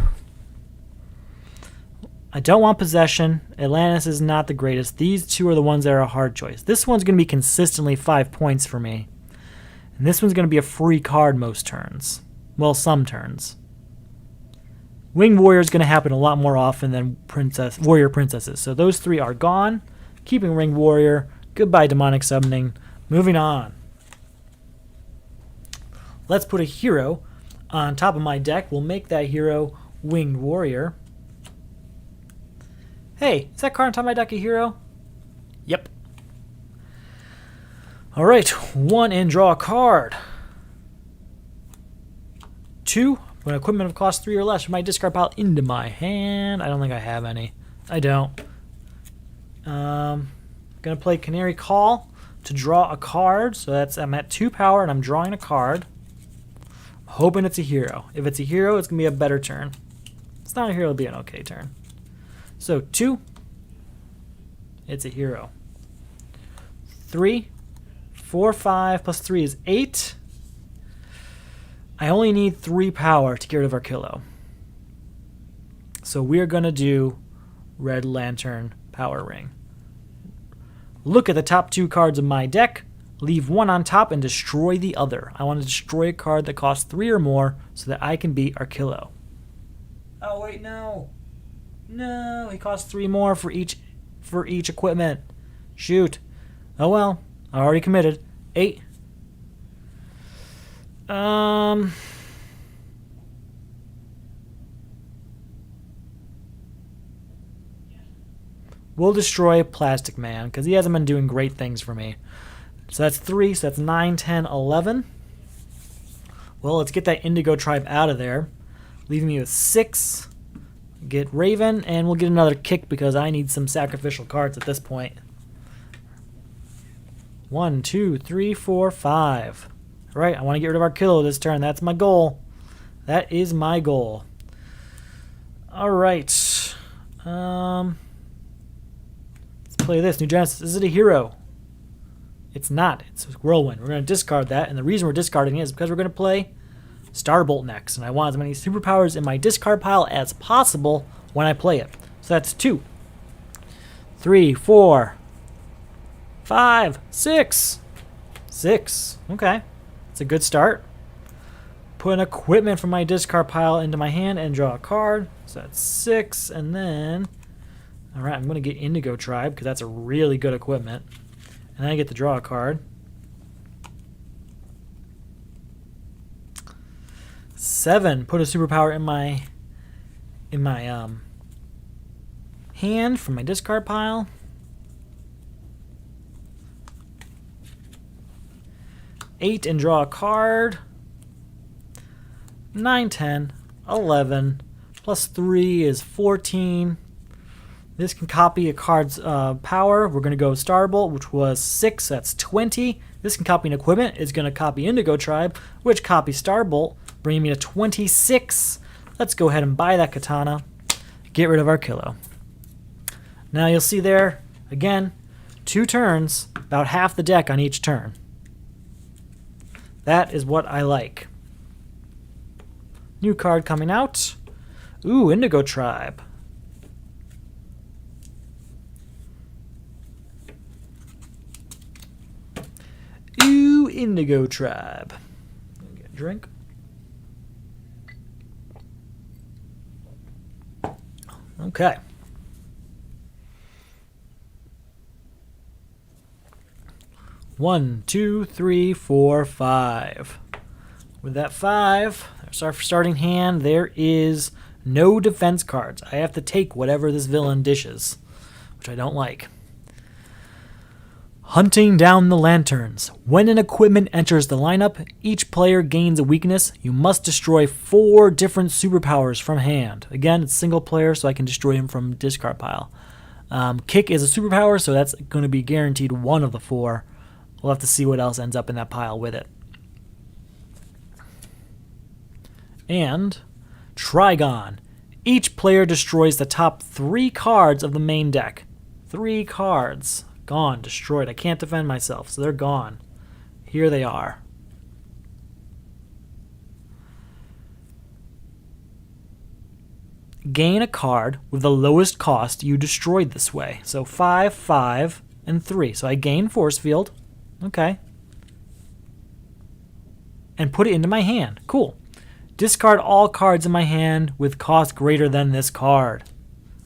I don't want Possession. Atlantis is not the greatest. These 2 are the ones that are a hard choice. This one's going to be consistently 5 points for me. And this one's going to be a free card most turns. Well, some turns. Winged Warrior is going to happen a lot more often than Warrior Princesses. So those 3 are gone. Keeping Winged Warrior. Goodbye Demonic Summoning. Moving on. Let's put a hero on top of my deck. We'll make that hero Winged Warrior. Hey, is that card on top of my deck a hero? Yep. Alright, 1 and draw a card. 2, when equipment of cost 3 or less from my discard pile into my hand. I don't think I have any. I don't. Gonna play Canary Call. to draw a card. So that's, I'm at 2 power and I'm drawing a card. I'm hoping it's a hero. If it's a hero, it's going to be a better turn. If it's not a hero, it'll be an okay turn. So 2. It's a hero. 3, 4, 5 plus 3 is 8. I only need 3 power to get rid of Arkillo. So we're going to do Red Lantern Power Ring. Look at the top 2 cards of my deck, leave one on top, and destroy the other. I want to destroy a card that costs 3 or more so that I can beat Arkillo. Oh, wait, no. No, he costs 3 more for each equipment. Shoot. Oh, well. I already committed. 8. We'll destroy Plastic Man because he hasn't been doing great things for me. So that's 3, so that's 9, 10, 11. Well, let's get that Indigo Tribe out of there, leaving me with 6. Get Raven, and we'll get another kick because I need some sacrificial cards at this point. 1, 2, 3, 4, 5. All right, I want to get rid of Arkillo this turn. That's my goal. That is my goal. All right. Play this. New Genesis. Is it a hero? It's not. It's Whirlwind. We're going to discard that, and the reason we're discarding it is because we're going to play Starbolt next, and I want as many superpowers in my discard pile as possible when I play it. So that's 2, 3, 4, 5, 6. 6. Okay. It's a good start. Put an equipment from my discard pile into my hand and draw a card. So that's 6, and then... Alright, I'm going to get Indigo Tribe because that's a really good equipment. And then I get to draw a card. 7, put a superpower in my hand from my discard pile. 8 and draw a card. 9, 10, 11, plus 3 is 14. This can copy a card's power. We're going to go Starbolt, which was 6. That's 20. This can copy an equipment. It's going to copy Indigo Tribe, which copies Starbolt, bringing me to 26. Let's go ahead and buy that katana. Get rid of Arkillo. Now you'll see there, again, 2 turns, about half the deck on each turn. That is what I like. New card coming out. Ooh, Indigo Tribe. Ooh, Indigo Tribe. Get a drink. Okay. One, two, three, four, 5. With that 5, there's our starting hand. There is no defense cards. I have to take whatever this villain dishes, which I don't like. Hunting down the lanterns. When an equipment enters the lineup, each player gains a weakness. You must destroy 4 different superpowers from hand. Again, it's single player, so I can destroy him from discard pile. Kick is a superpower, so that's going to be guaranteed 1 of the 4. We'll have to see what else ends up in that pile with it. And Trigon. Each player destroys the top 3 cards of the main deck. 3 cards. Gone, destroyed. I can't defend myself, so they're gone. Here they are. Gain a card with the lowest cost you destroyed this way. So 5, 5, and 3. So I gain Force Field. Okay. And put it into my hand. Cool. Discard all cards in my hand with cost greater than this card.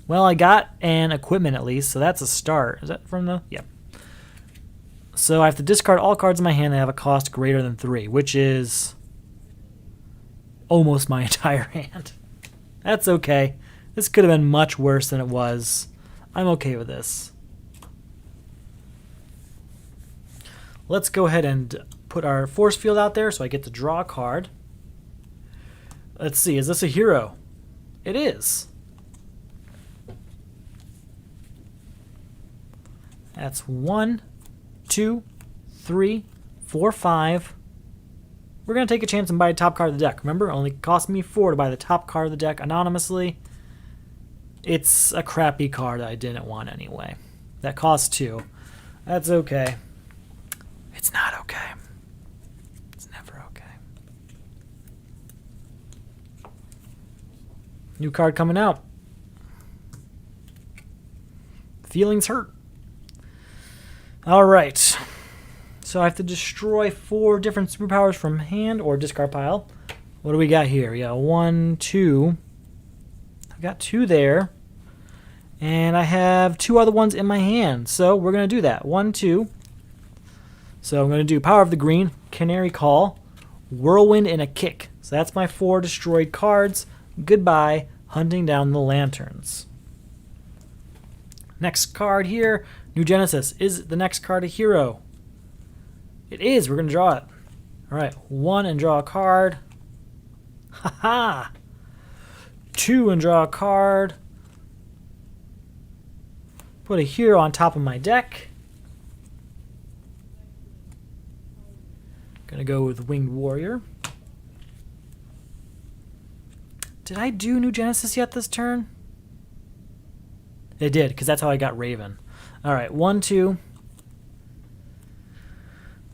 Well, I got an equipment at least, so that's a start. Is that from the... Yep. So I have to discard all cards in my hand that have a cost greater than 3, which is almost my entire hand. That's okay. This could have been much worse than it was. I'm okay with this. Let's go ahead and put our force field out there so I get to draw a card. Let's see, is this a hero? It is. That's 1, 2, 3, 4, 5. We're going to take a chance and buy a top card of the deck. Remember, it only cost me 4 to buy the top card of the deck anonymously. It's a crappy card I didn't want anyway. That cost 2. That's okay. It's not okay. It's never okay. New card coming out. Feelings hurt. Alright. So I have to destroy 4 different superpowers from hand or discard pile. What do we got here? We got 1, 2. I've got 2 there. And I have 2 other ones in my hand. So we're going to do that. 1, 2. So I'm going to do Power of the Green, Canary Call, Whirlwind, and a Kick. So that's my 4 destroyed cards. Goodbye, hunting down the lanterns. Next card here, New Genesis. Is the next card a hero? It is. We're going to draw it. All right, 1 and draw a card. Haha. 2 and draw a card. Put a hero on top of my deck. Gonna go with Winged Warrior. Did I do New Genesis yet this turn? It did, because that's how I got Raven. Alright, 1, 2,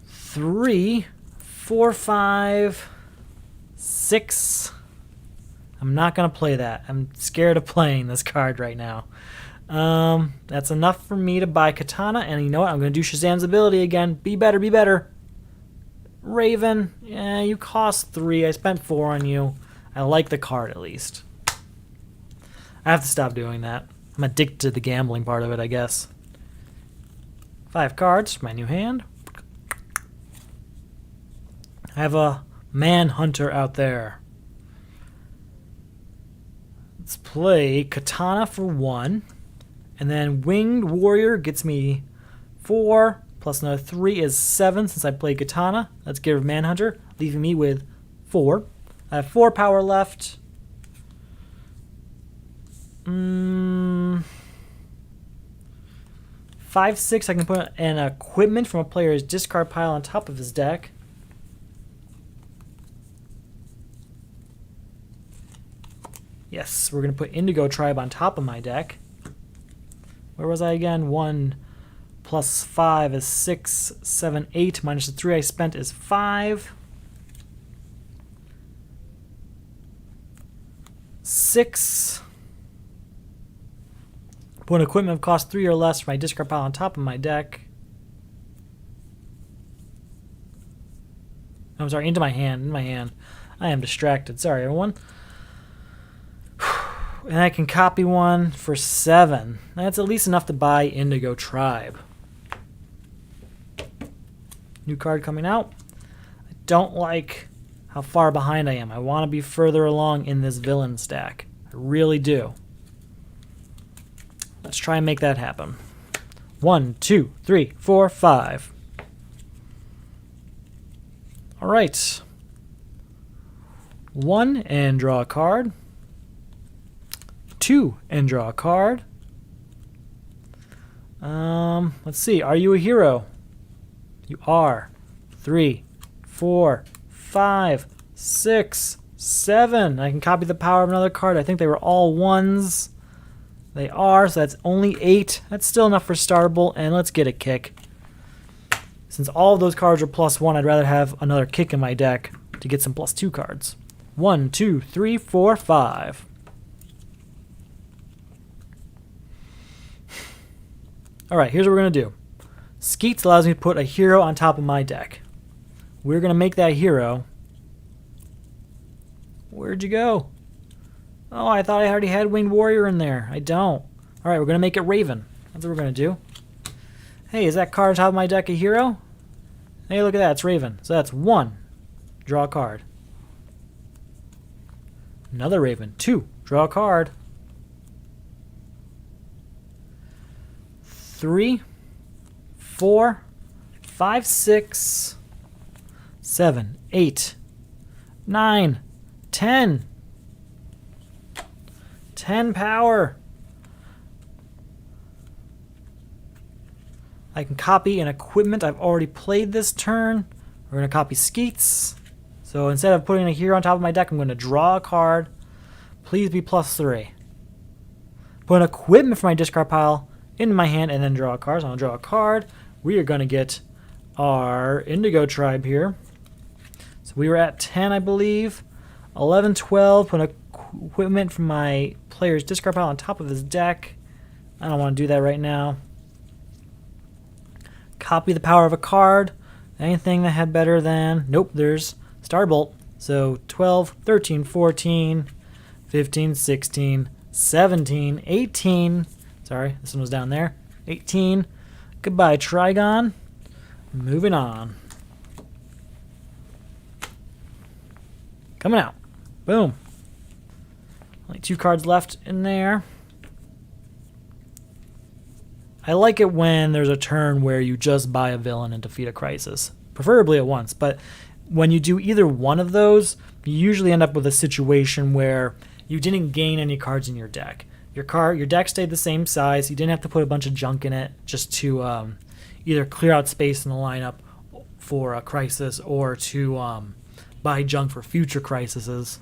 3, 4, 5, 6. I'm not gonna play that. I'm scared of playing this card right now. That's enough for me to buy Katana, and you know what? I'm going to do Shazam's ability again. Be better, be better. Raven, yeah, you cost 3. I spent 4 on you. I like the card at least. I have to stop doing that. I'm addicted to the gambling part of it, I guess. 5 cards, my new hand. I have a Manhunter out there. Let's play Katana for 1. And then Winged Warrior gets me 4, plus another 3 is 7 since I played Katana. Let's get rid of Manhunter, leaving me with 4. I have 4 power left. 5, 6, I can put an equipment from a player's discard pile on top of his deck. Yes, we're going to put Indigo Tribe on top of my deck. Where was I again? 1 plus 5 is 6, 7, 8. Minus the 3 I spent is 5. 6. Put an equipment of cost 3 or less for my discard pile on top of my deck. I'm sorry, into my hand. In my hand. I am distracted. Sorry, everyone. And I can copy 1 for 7. That's at least enough to buy Indigo Tribe. New card coming out. I don't like how far behind I am. I want to be further along in this villain stack. I really do. Let's try and make that happen. 1, 2, 3, 4, 5. All right. 1 and draw a card. 2 and draw a card. Let's see. Are you a hero? You are. 3, 4, 5, 6, 7. I can copy the power of another card. I think they were all 1s. They are, so that's only 8. That's still enough for startable, and let's get a kick. Since all of those cards are +1, I'd rather have another kick in my deck to get some +2 cards. 1, 2, 3, 4, 5. Alright, here's what we're going to do. Skeets allows me to put a hero on top of my deck. We're going to make that hero. Where'd you go? Oh, I thought I already had Winged Warrior in there. I don't. Alright, we're going to make it Raven. That's what we're going to do. Hey, is that card on top of my deck a hero? Hey, look at that. It's Raven. So that's 1. Draw a card. Another Raven. 2. Draw a card. 3, 4, 5, 6, 7, 8, 9, 10. 10 power. I can copy an equipment I've already played this turn. We're going to copy Skeets. So instead of putting a hero on top of my deck, I'm going to draw a card. Please be +3. Put an equipment from my discard pile into my hand and then draw a card. So I'll draw a card. We are going to get our Indigo Tribe here. So we were at 10, I believe. 11, 12. Put an equipment from my player's discard pile on top of his deck. I don't want to do that right now. Copy the power of a card. Anything that had better than... Nope, there's Starbolt. So 12, 13, 14, 15, 16, 17, 18. Sorry, this one was down there. 18. Goodbye, Trigon. Moving on. Coming out. Boom. Only 2 cards left in there. I like it when there's a turn where you just buy a villain and defeat a crisis. Preferably at once, but when you do either one of those, you usually end up with a situation where you didn't gain any cards in your deck. Your deck stayed the same size. You didn't have to put a bunch of junk in it just to either clear out space in the lineup for a crisis or to buy junk for future crises.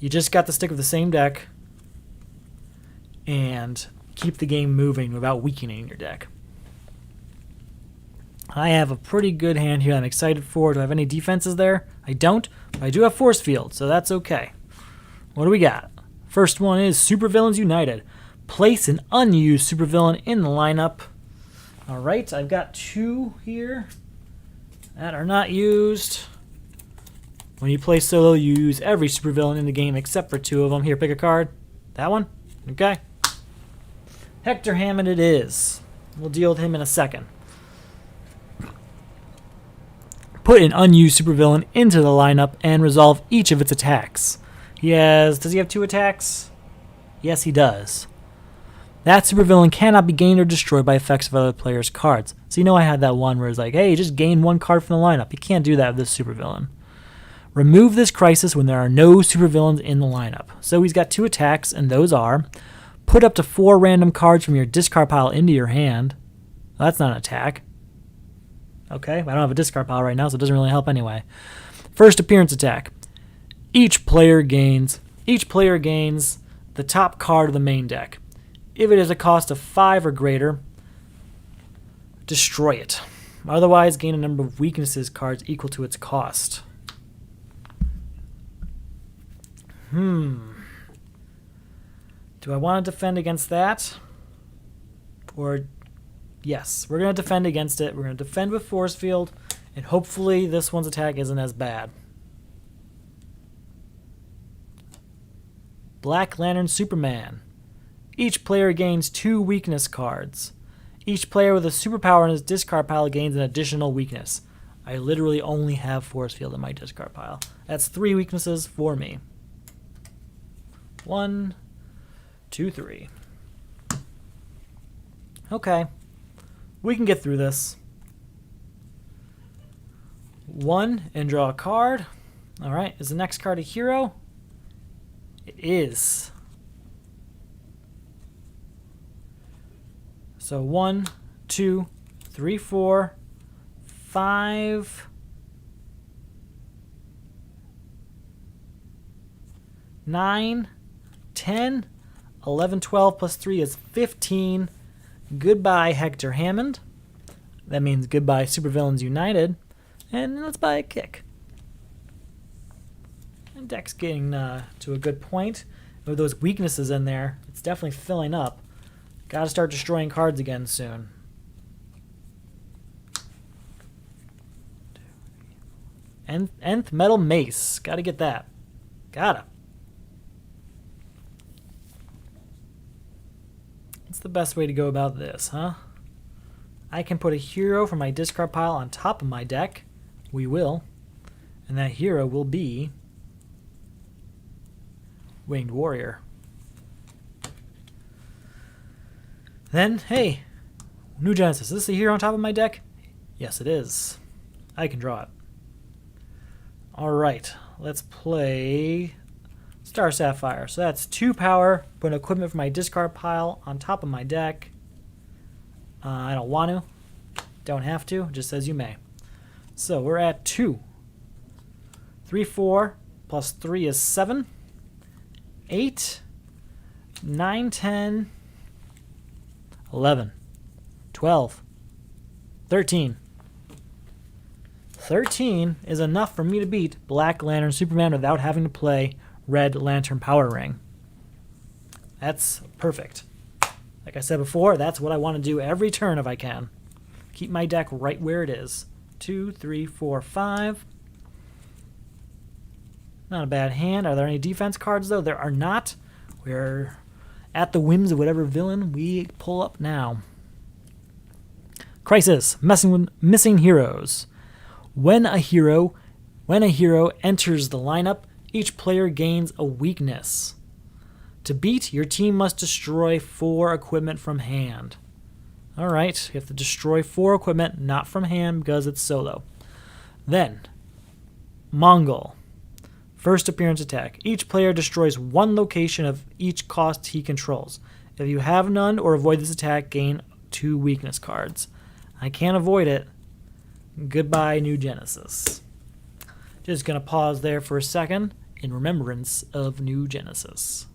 You just got to stick with the same deck and keep the game moving without weakening your deck. I have a pretty good hand here I'm excited for. Do I have any defenses there? I don't, but I do have Force Field, so that's okay. What do we got? First one is Supervillains United. Place an unused supervillain in the lineup. Alright, I've got 2 here that are not used. When you play solo, you use every supervillain in the game except for 2 of them. Here, pick a card. That one? Okay. Hector Hammond it is. We'll deal with him in a second. Put an unused supervillain into the lineup and resolve each of its attacks. Does he have 2 attacks? Yes, he does. That supervillain cannot be gained or destroyed by effects of other players' cards. So you know I had that one where it's like, hey, just gain 1 card from the lineup. You can't do that with this supervillain. Remove this crisis when there are no supervillains in the lineup. So he's got 2 attacks, and those are... Put up to 4 random cards from your discard pile into your hand. Well, that's not an attack. Okay, I don't have a discard pile right now, so it doesn't really help anyway. First appearance attack. Each player gains the top card of the main deck. If it is a cost of 5 or greater, destroy it. Otherwise, gain a number of weaknesses cards equal to its cost. Do I want to defend against that? Or, yes, we're going to defend against it. We're going to defend with Force Field, and hopefully this one's attack isn't as bad. Black Lantern Superman. Each player gains 2 weakness cards. Each player with a superpower in his discard pile gains an additional weakness. I literally only have Force Field in my discard pile. That's 3 weaknesses for me. 1, 2, 3. Okay. We can get through this. 1 and draw a card. Alright, is the next card a hero? It is. So 1, 2, 3, 4, 5, 9, 10, 11, 12 plus 3 is 15. Goodbye, Hector Hammond. That means goodbye, Supervillains United. And let's buy a kick. And deck's getting to a good point. With those weaknesses in there, it's definitely filling up. Gotta start destroying cards again soon. Nth Metal Mace. Gotta get that. Gotta. What's the best way to go about this, huh? I can put a hero from my discard pile on top of my deck. We will. And that hero will be Winged Warrior. Then, hey, New Genesis. Is this a hero on top of my deck? Yes, it is. I can draw it. Alright, let's play Star Sapphire. So that's 2 power, put an equipment from my discard pile on top of my deck. I don't want to. Don't have to. It just says you may. So we're at 2. 3, 4, plus 3 is 7. 8, 9, 10, 11, 12, 13. 13 is enough for me to beat Black Lantern Superman without having to play Red Lantern Power Ring. That's perfect. Like I said before, that's what I want to do every turn if I can. Keep my deck right where it is. 2, 3, 4, 5. Not a bad hand. Are there any defense cards, though? There are not. We're at the whims of whatever villain we pull up now. Crisis. Missing heroes. When a hero enters the lineup, each player gains a weakness. To beat, your team must destroy 4 equipment from hand. Alright, you have to destroy 4 equipment, not from hand because it's solo. Then, Mongul. First appearance attack. Each player destroys 1 location of each cost he controls. If you have none or avoid this attack, gain 2 weakness cards. I can't avoid it. Goodbye, New Genesis. Just going to pause there for a second in remembrance of New Genesis.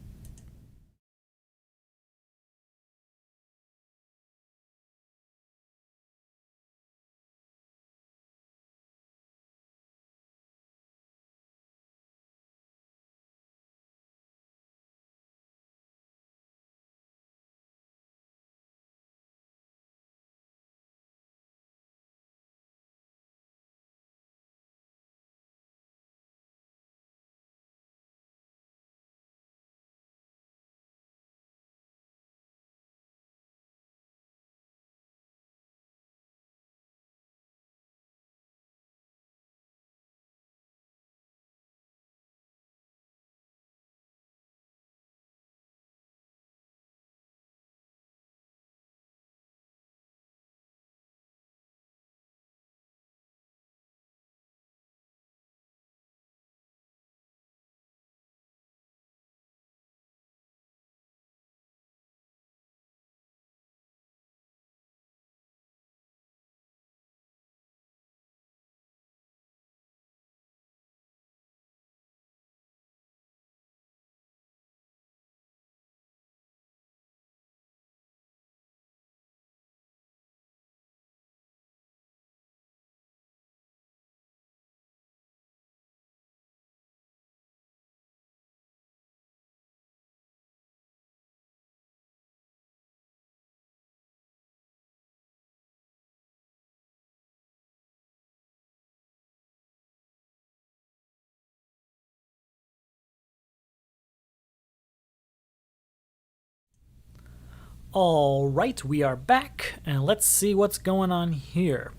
Alright, we are back, and let's see what's going on here.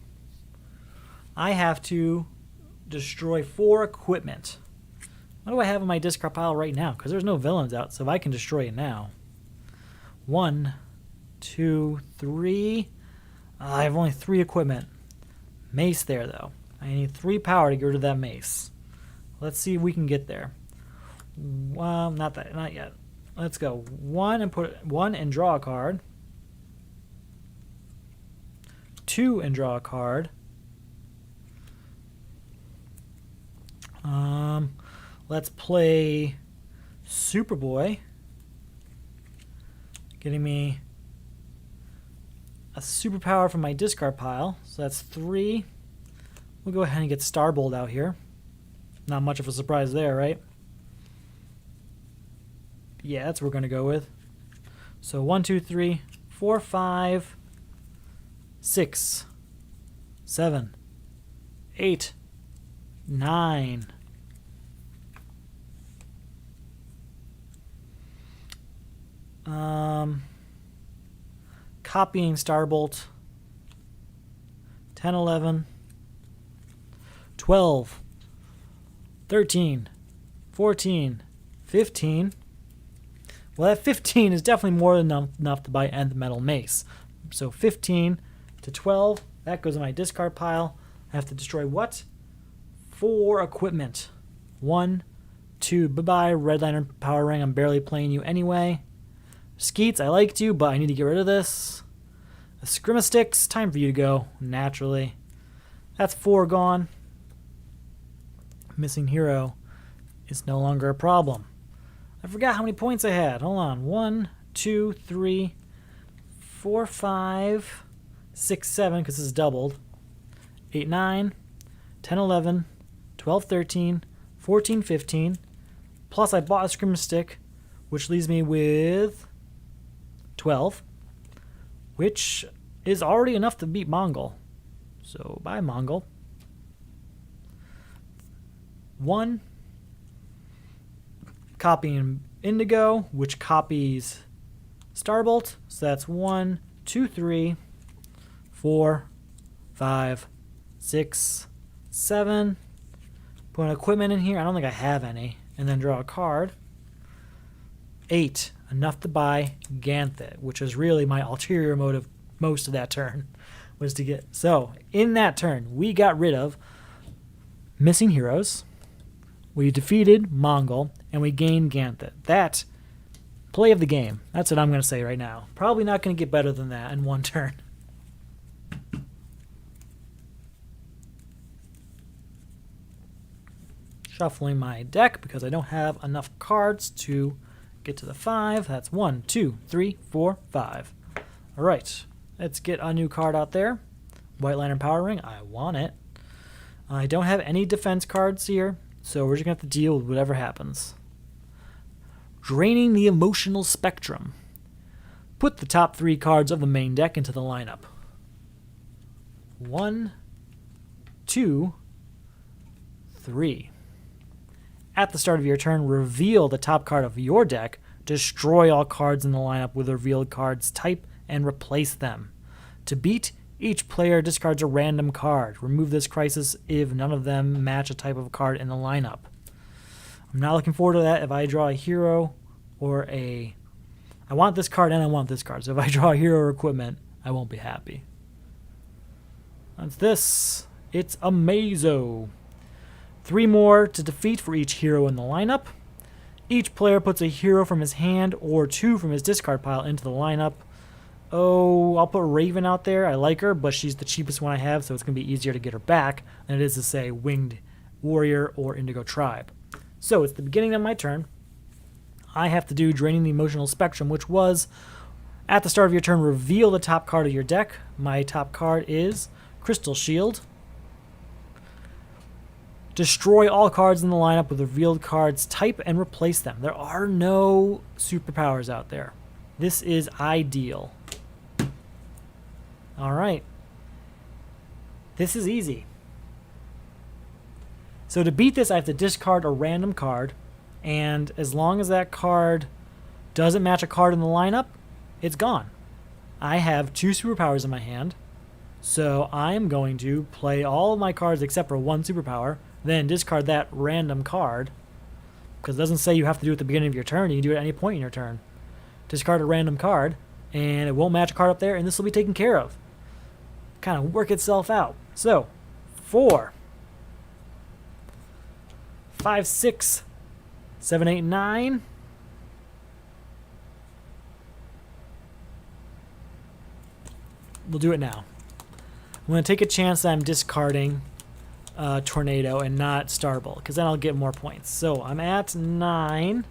I have to destroy 4 equipment. What do I have in my discard pile right now? Because there's no villains out, so if I can destroy it now. 1, 2, 3. I have only 3 equipment. Mace there, though. I need 3 power to get rid of that mace. Let's see if we can get there. Well, not yet. Let's go 1 and put 1 and draw a card. 2 and draw a card. Let's play Superboy, getting me a superpower from my discard pile. So that's 3. We'll go ahead and get Starbolt out here. Not much of a surprise there, right? Yeah, that's what we're going to go with. So 1, 2, 3, 4, 5, 6, 7, 8, 9. Copying Starbolt. 10, 11, 12, 13, 14, 15. Well, that 15 is definitely more than enough to buy Nth Metal Mace. So 15 to 12, that goes in my discard pile. I have to destroy what? 4 equipment. 1, 2, bye-bye, Red Lantern Power Ring. I'm barely playing you anyway. Skeets, I liked you, but I need to get rid of this. The Scrimmastics, time for you to go, naturally. That's 4 gone. Missing hero is no longer a problem. I forgot how many points I had. Hold on. 1, 2, 3, 4, 5, 6, 7, because this is doubled. 8, 9, 10, 11, 12, 13, 14, 15. Plus I bought a Scrimmastic, which leaves me with 12, which is already enough to beat Mongul. So bye, Mongul. 1. Copying Indigo, which copies Starbolt. So that's 1, 2, 3, 4, 5, 6, 7. Put an equipment in here. I don't think I have any. And then draw a card. 8. Enough to buy Ganthet, which is really my ulterior motive most of that turn. Was to get. So, in that turn, we got rid of missing heroes. We defeated Mongul, and we gained Ganthet. That play of the game. That's what I'm going to say right now. Probably not going to get better than that in one turn. Shuffling my deck because I don't have enough cards to get to the 5. That's 1, 2, 3, 4, 5. All right, let's get a new card out there. White Lantern Power Ring. I want it. I don't have any defense cards here, so we're just going to have to deal with whatever happens. Draining the Emotional Spectrum. Put the top 3 cards of the main deck into the lineup. 1, 2, 3. At the start of your turn, reveal the top card of your deck, destroy all cards in the lineup with the revealed cards type, and replace them. To beat, each player discards a random card. Remove this crisis if none of them match a type of card in the lineup. I'm not looking forward to that if I draw a hero or a... I want this card and I want this card. So if I draw a hero or equipment, I won't be happy. That's this. It's Amazo. 3 more to defeat for each hero in the lineup. Each player puts a hero from his hand or 2 from his discard pile into the lineup. Oh, I'll put Raven out there. I like her, but she's the cheapest one I have, so it's going to be easier to get her back than it is to, say, Winged Warrior or Indigo Tribe. So it's the beginning of my turn. I have to do Draining the Emotional Spectrum, which was, at the start of your turn, reveal the top card of your deck. My top card is Crystal Shield. Destroy all cards in the lineup with revealed cards type and replace them. There are no superpowers out there. This is ideal. Alright. This is easy. So to beat this, I have to discard a random card, and as long as that card doesn't match a card in the lineup, it's gone. I have 2 superpowers in my hand, so I am going to play all of my cards except for 1 superpower, then discard that random card, because it doesn't say you have to do it at the beginning of your turn. You can do it at any point in your turn. Discard a random card, and it won't match a card up there, and this will be taken care of. Kind of work itself out. So, 4, 5, 6, 7, 8, 9. We'll do it now. I'm going to take a chance that I'm discarding Tornado and not Starbolt, because then I'll get more points. So I'm at 9.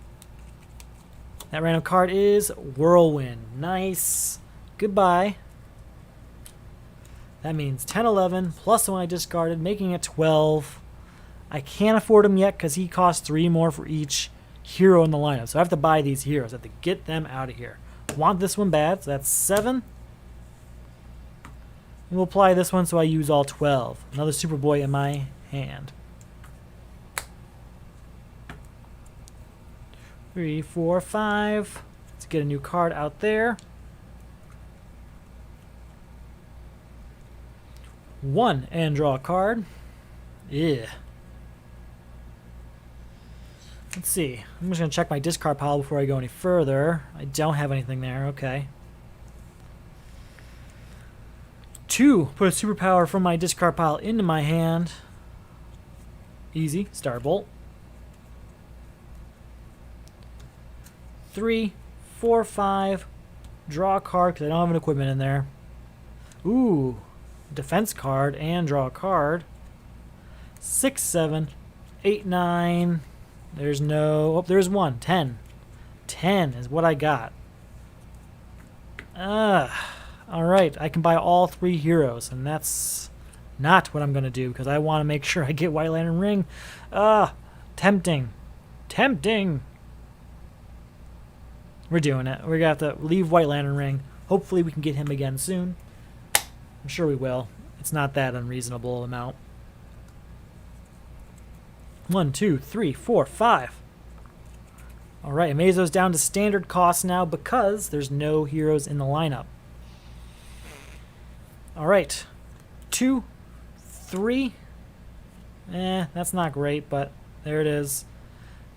That random card is Whirlwind. Nice. Goodbye. That means 10, 11, plus the one I discarded, making it 12. I can't afford him yet because he costs 3 more for each hero in the lineup. So I have to buy these heroes. I have to get them out of here. I want this one bad, so that's 7. And we'll apply this one so I use all 12. Another Superboy in my hand. 3, 4, 5. Let's get a new card out there. 1 and draw a card. Yeah. Let's see. I'm just going to check my discard pile before I go any further. I don't have anything there. Okay. 2. Put a superpower from my discard pile into my hand. Easy. Starbolt. 3, 4, 5. Draw a card because I don't have an equipment in there. Ooh, defense card and draw a card. 6, 7, 8, 9. There's no... Oh, there's one. 10. 10 is what I got. Alright, I can buy all 3 heroes, and that's not what I'm going to do, because I want to make sure I get White Lantern Ring. Tempting. Tempting! We're doing it. We're going to have to leave White Lantern Ring. Hopefully we can get him again soon. I'm sure we will. It's not that unreasonable amount. 1, 2, 3, 4, 5. Alright, Amazo's down to standard cost now because there's no heroes in the lineup. Alright. 2, 3. That's not great, but there it is.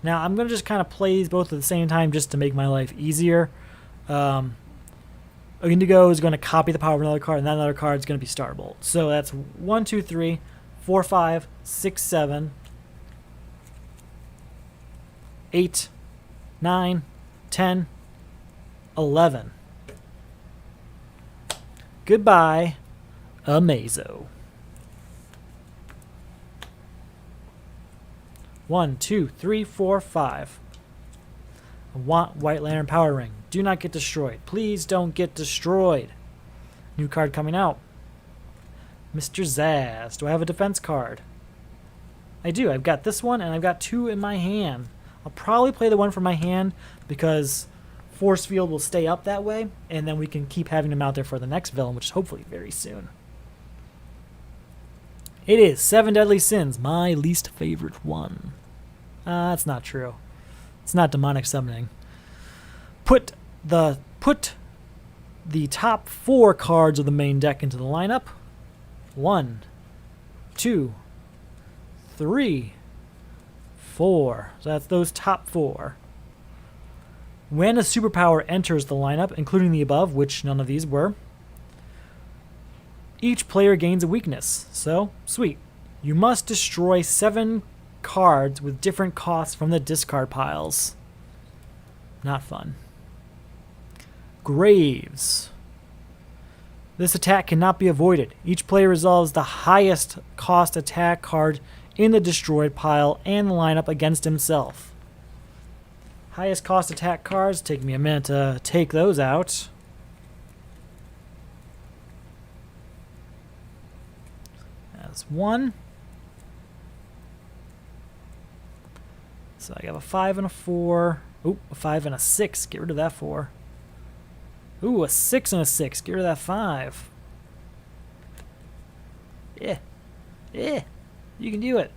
Now, I'm going to just kind of play these both at the same time just to make my life easier. Indigo is going to copy the power of another card, and that another card is going to be Starbolt. So that's 1, 2, 3, 4, 5, 6, 7, 8, 9, 10, 11. Goodbye, Amazo. 1, 2, 3, 4, 5. I want White Lantern Power Ring. Do not get destroyed. Please don't get destroyed. New card coming out. Mr. Zaz. Do I have a defense card? I do. I've got this one, and I've got 2 in my hand. I'll probably play the one from my hand because Force Field will stay up that way, and then we can keep having them out there for the next villain, which is hopefully very soon. It is 7 Deadly Sins, my least favorite one. That's not true. It's not demonic summoning. Put the top 4 cards of the main deck into the lineup. 1, 2, 3, 4. So that's those top 4. When a superpower enters the lineup, including the above, which none of these were, each player gains a weakness. So, sweet. You must destroy 7 cards with different costs from the discard piles. Not fun. Graves. This attack cannot be avoided. Each player resolves the highest cost attack card in the destroyed pile and the lineup against himself. Highest cost attack cards. Take me a minute to take those out. That's 1. So I have a 5 and a 4. Ooh, a 5 and a 6. Get rid of that 4. Ooh, a 6 and a 6. Get rid of that 5. Yeah. Yeah. You can do it.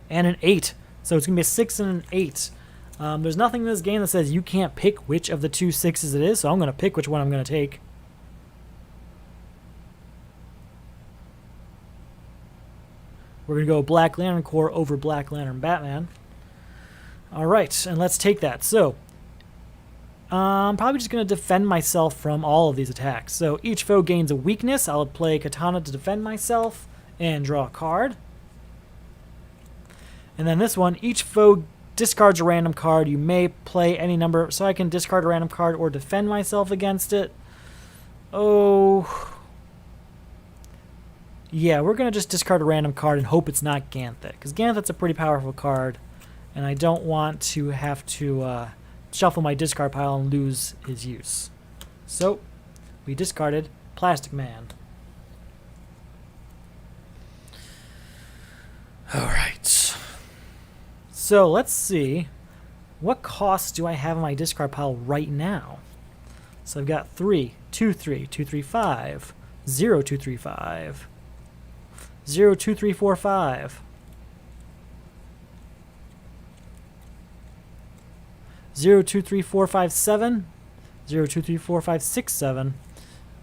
And an 8. So it's going to be a 6 and an 8. There's nothing in this game that says you can't pick which of the 2 6s it is, so I'm going to pick which one I'm going to take. We're going to go Black Lantern Corps over Black Lantern Batman. Alright, and let's take that. So, I'm probably just going to defend myself from all of these attacks. So each foe gains a weakness. I'll play Katana to defend myself and draw a card. And then this one, each foe discards a random card. You may play any number, so I can discard a random card or defend myself against it. Oh. Yeah, we're going to just discard a random card and hope it's not Ganthet, because Ganthet's a pretty powerful card, and I don't want to have to shuffle my discard pile and lose his use. So, we discarded Plastic Man. Alright. So, let's see. What costs do I have in my discard pile right now? So I've got 3, 2, 3, 2, 3, 5, 0, 2, 3, 5, 0, 2, 3, 4, 5, 0, 2, 3, 4, 5, 7, 0, 2, 3, 4, 5, 6, 7.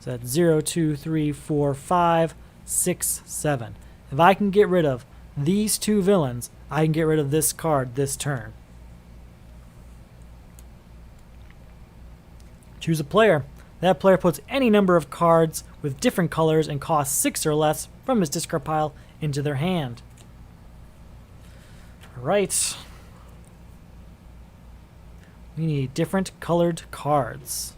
So that's 0, 2, 3, 4, 5, 6, 7. If I can get rid of these 2 villains, I can get rid of this card this turn. Choose a player. That player puts any number of cards with different colors and cost 6 or less from his discard pile into their hand. Right. We need different colored cards.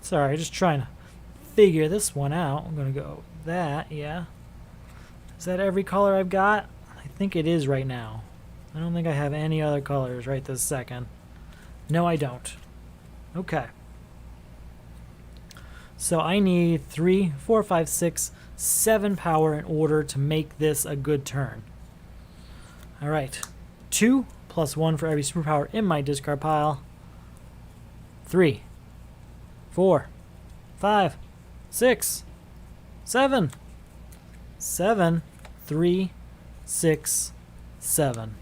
Sorry, just trying to figure this one out. I'm gonna go that, yeah. Is that every color I've got? I think it is right now. I don't think I have any other colors right this second. No, I don't. Okay. So I need 3, 4, 5, 6, 7 power in order to make this a good turn. Alright. 2 plus 1 for every superpower in my discard pile. 3, 4, 5, 6, 7. 7, 3, 6, 7.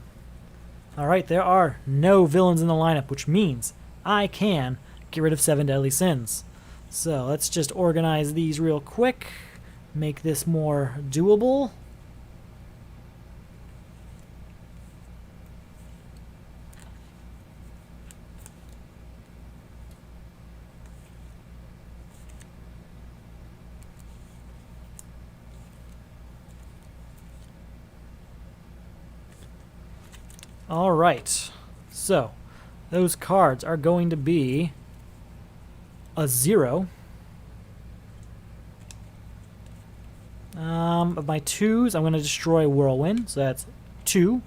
Alright, there are no villains in the lineup, which means I can get rid of 7 deadly sins. So let's just organize these real quick, make this more doable. All right, so those cards are going to be a 0. Of my 2s, I'm going to destroy Whirlwind, so that's 2.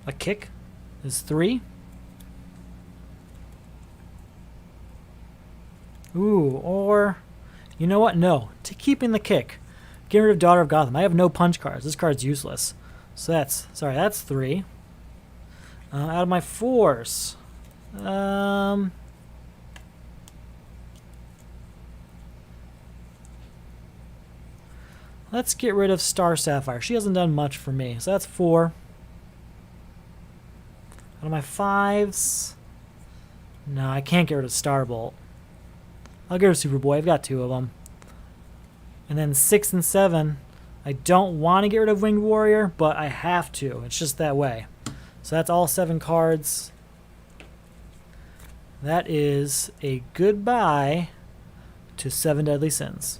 A kick is 3. Ooh, or, you know what? No, to keeping the kick. Get rid of Daughter of Gotham. I have no punch cards. This card's useless. So that's 3. Out of my 4s. Let's get rid of Star Sapphire. She hasn't done much for me. So that's 4. Out of my 5s. No, I can't get rid of Starbolt. I'll get rid of Superboy. I've got 2 of them. And then 6 and 7. I don't want to get rid of Winged Warrior, but I have to. It's just that way. So that's all 7 cards. That is a goodbye to 7 Deadly Sins.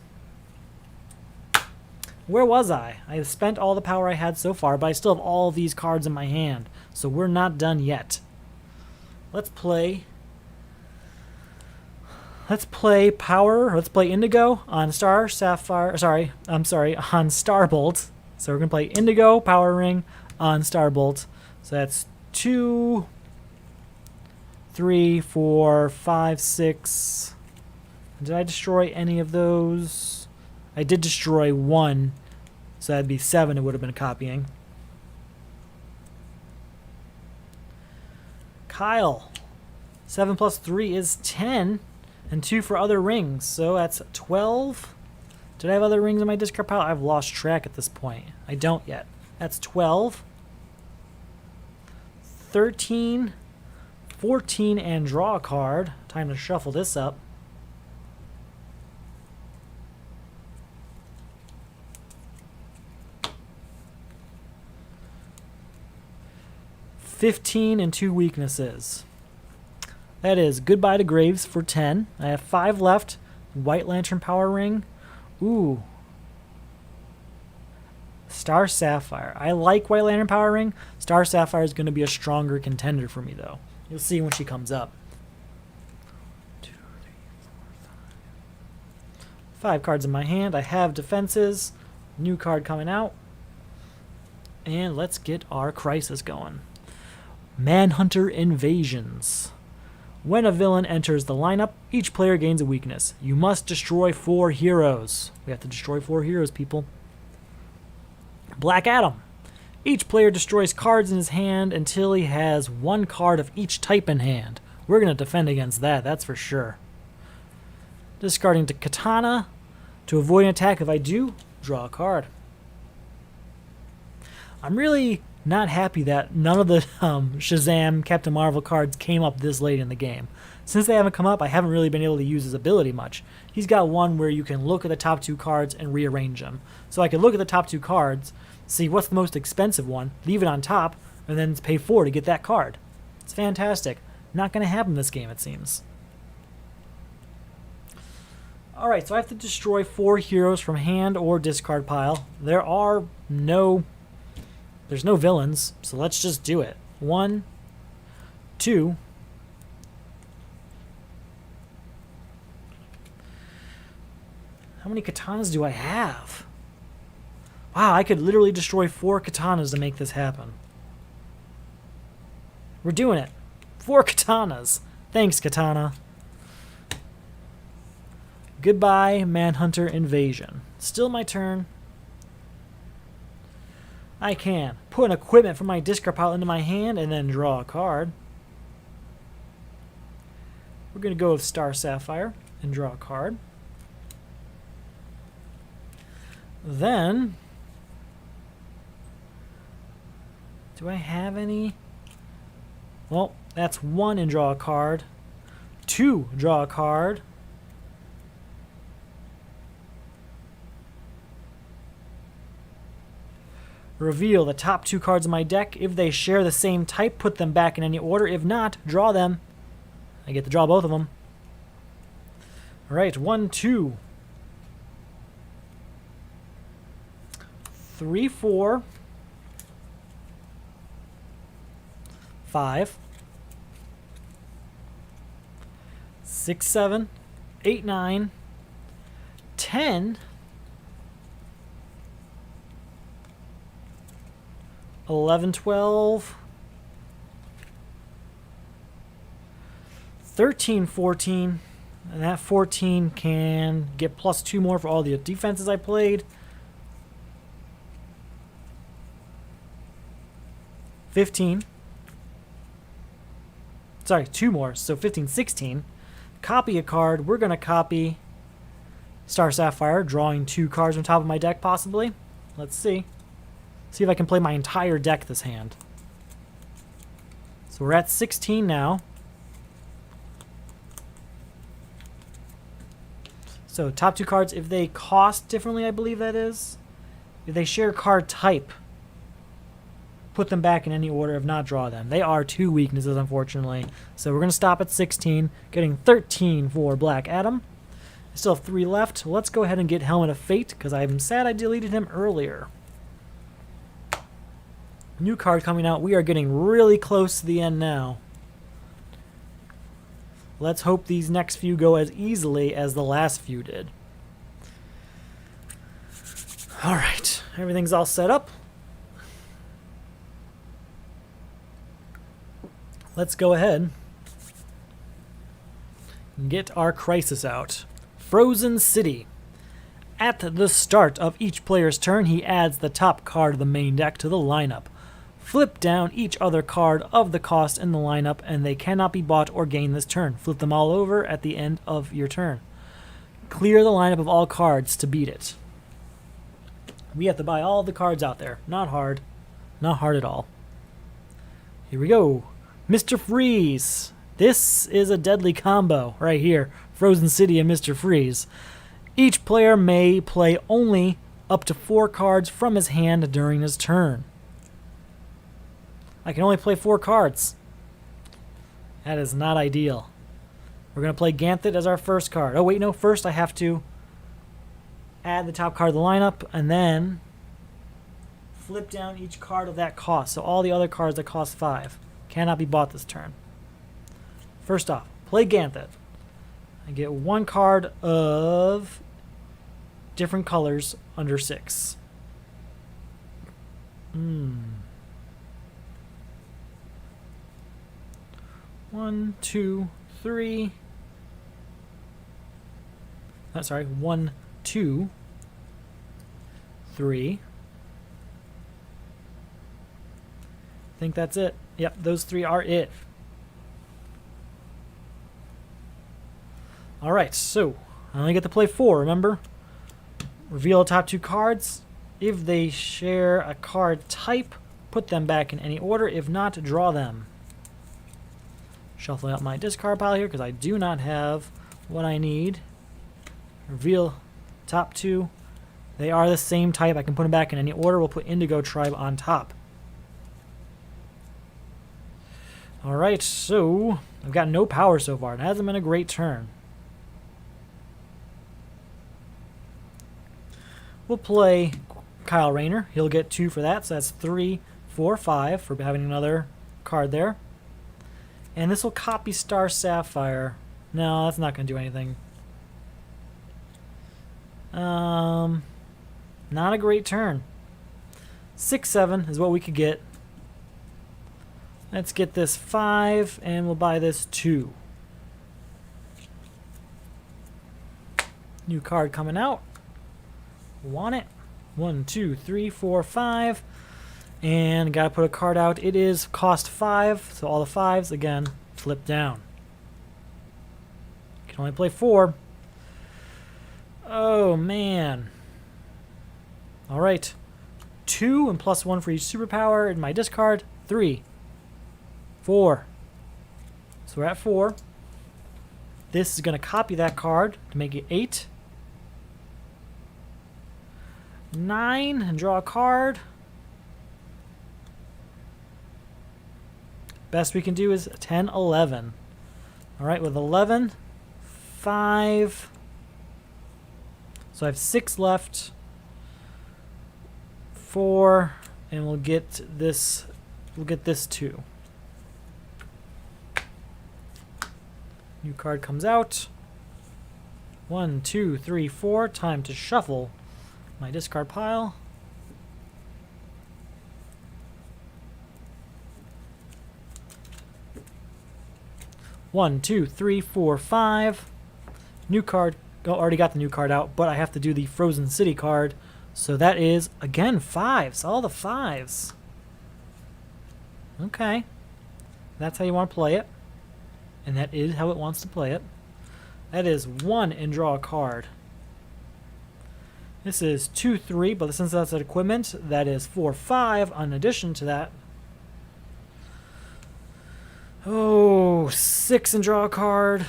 Where was I? I have spent all the power I had so far, but I still have all these cards in my hand. So we're not done yet. Let's play Power. Let's play Indigo on Star Sapphire. Sorry, on Starbolt. So we're going to play Indigo, Power Ring on Starbolt. So that's 2, 3, 4, 5, 6. Did I destroy any of those? I did destroy 1. So that'd be 7. It would have been copying. Kyle. 7 plus 3 is 10. And 2 for other rings. So that's 12. Did I have other rings in my discard pile? I've lost track at this point. I don't yet. That's 12. 13. 14 and draw a card. Time to shuffle this up. 15 and 2 weaknesses. That is Goodbye to Graves for 10. I have 5 left. White Lantern Power Ring. Ooh. Star Sapphire. I like White Lantern Power Ring. Star Sapphire is going to be a stronger contender for me, though. You'll see when she comes up. 2, 3, 4, 5. 5 cards in my hand. I have defenses. New card coming out. And let's get our crisis going. Manhunter Invasions. When a villain enters the lineup, each player gains a weakness. You must destroy 4 heroes. We have to destroy 4 heroes, people. Black Adam. Each player destroys cards in his hand until he has 1 card of each type in hand. We're going to defend against that, that's for sure. Discarding to Katana. To avoid an attack, if I do, draw a card. I'm really not happy that none of the Shazam Captain Marvel cards came up this late in the game. Since they haven't come up, I haven't really been able to use his ability much. He's got one where you can look at the top 2 cards and rearrange them. So I can look at the top 2 cards, see what's the most expensive one, leave it on top, and then pay 4 to get that card. It's fantastic. Not going to happen this game, it seems. Alright, so I have to destroy 4 heroes from hand or discard pile. There's no villains, so let's just do it. 1, 2. How many katanas do I have? Wow, I could literally destroy 4 katanas to make this happen. We're doing it. 4 katanas. Thanks, katana. Goodbye, Manhunter invasion. Still my turn. I can put an equipment from my discard pile into my hand and then draw a card. We're going to go with Star Sapphire and draw a card. Then, do I have any? Well, that's 1 and draw a card. 2, draw a card. Reveal the top 2 cards of my deck. If they share the same type, put them back in any order. If not, draw them. I get to draw both of them. Alright, 1, 2. 3, 4. 5. 6, 7. 8, 9. 10. 11, 12. 13, 14. And that 14 can get plus 2 more for all the defenses I played. 15. Sorry, 2 more. So 15, 16. Copy a card. We're going to copy Star Sapphire, drawing 2 cards on top of my deck, possibly. Let's see. See if I can play my entire deck this hand. So we're at 16 now. So top 2 cards, if they cost differently, I believe that is. If they share card type, put them back in any order. If not, draw them. They are 2 weaknesses, unfortunately. So we're going to stop at 16, getting 13 for Black Adam. I still have 3 left. Let's go ahead and get Helmet of Fate, because I'm sad I deleted him earlier. New card coming out. We are getting really close to the end now. Let's hope these next few go as easily as the last few did. Alright, everything's all set up. Let's go ahead and get our crisis out. Frozen City. At the start of each player's turn, he adds the top card of the main deck to the lineup. Flip down each other card of the cost in the lineup, and they cannot be bought or gained this turn. Flip them all over at the end of your turn. Clear the lineup of all cards to beat it. We have to buy all the cards out there. Not hard. Not hard at all. Here we go. Mr. Freeze. This is a deadly combo right here. Frozen City and Mr. Freeze. Each player may play only up to 4 cards from his hand during his turn. I can only play 4 cards. That is not ideal. We're going to play Ganthet as our first card. Oh, wait, no. First I have to add the top card of the lineup and then flip down each card of that cost. So all the other cards that cost 5 cannot be bought this turn. First off, play Ganthet. I get 1 card of different colors under 6. 1, 2, 3. Oh, sorry, 1, 2, 3. I think that's it. Yep, those 3 are it. Alright, so I only get to play 4, remember? Reveal the top 2 cards. If they share a card type, put them back in any order. If not, draw them. Shuffling up my discard pile here because I do not have what I need. Reveal top two. They are the same type. I can put them back in any order. We'll put Indigo Tribe on top. Alright, so I've got no power so far. It hasn't been a great turn. We'll play Kyle Rayner. He'll get 2 for that, so that's 3, 4, 5 for having another card there. And this will copy Star Sapphire. No, that's not going to do anything. Not a great turn. 6, 7 is what we could get. Let's get this 5, and we'll buy this 2. New card coming out. Want it. 1, 2, 3, 4, 5. And gotta put a card out. It is cost 5, so all the 5s, again, flip down. Can only play 4. Oh, man. Alright. 2 and plus 1 for each superpower in my discard. 3. 4. So we're at 4. This is going to copy that card to make it 8. 9 and draw a card. Best we can do is 10, 11. Alright, with 11, 5. So I have 6 left. 4, and we'll get this 2. New card comes out. 1, 2, 3, 4. Time to shuffle my discard pile. One, 2, 3, 4, 5. New card. Oh, already got the new card out, but I have to do the Frozen City card. So that is, again, 5s. All the 5s. Okay. That's how you want to play it. And that is how it wants to play it. That is 1 and draw a card. This is 2, 3, but since that's an equipment, that is 4, 5 in addition to that. Oh, 6 and draw a card.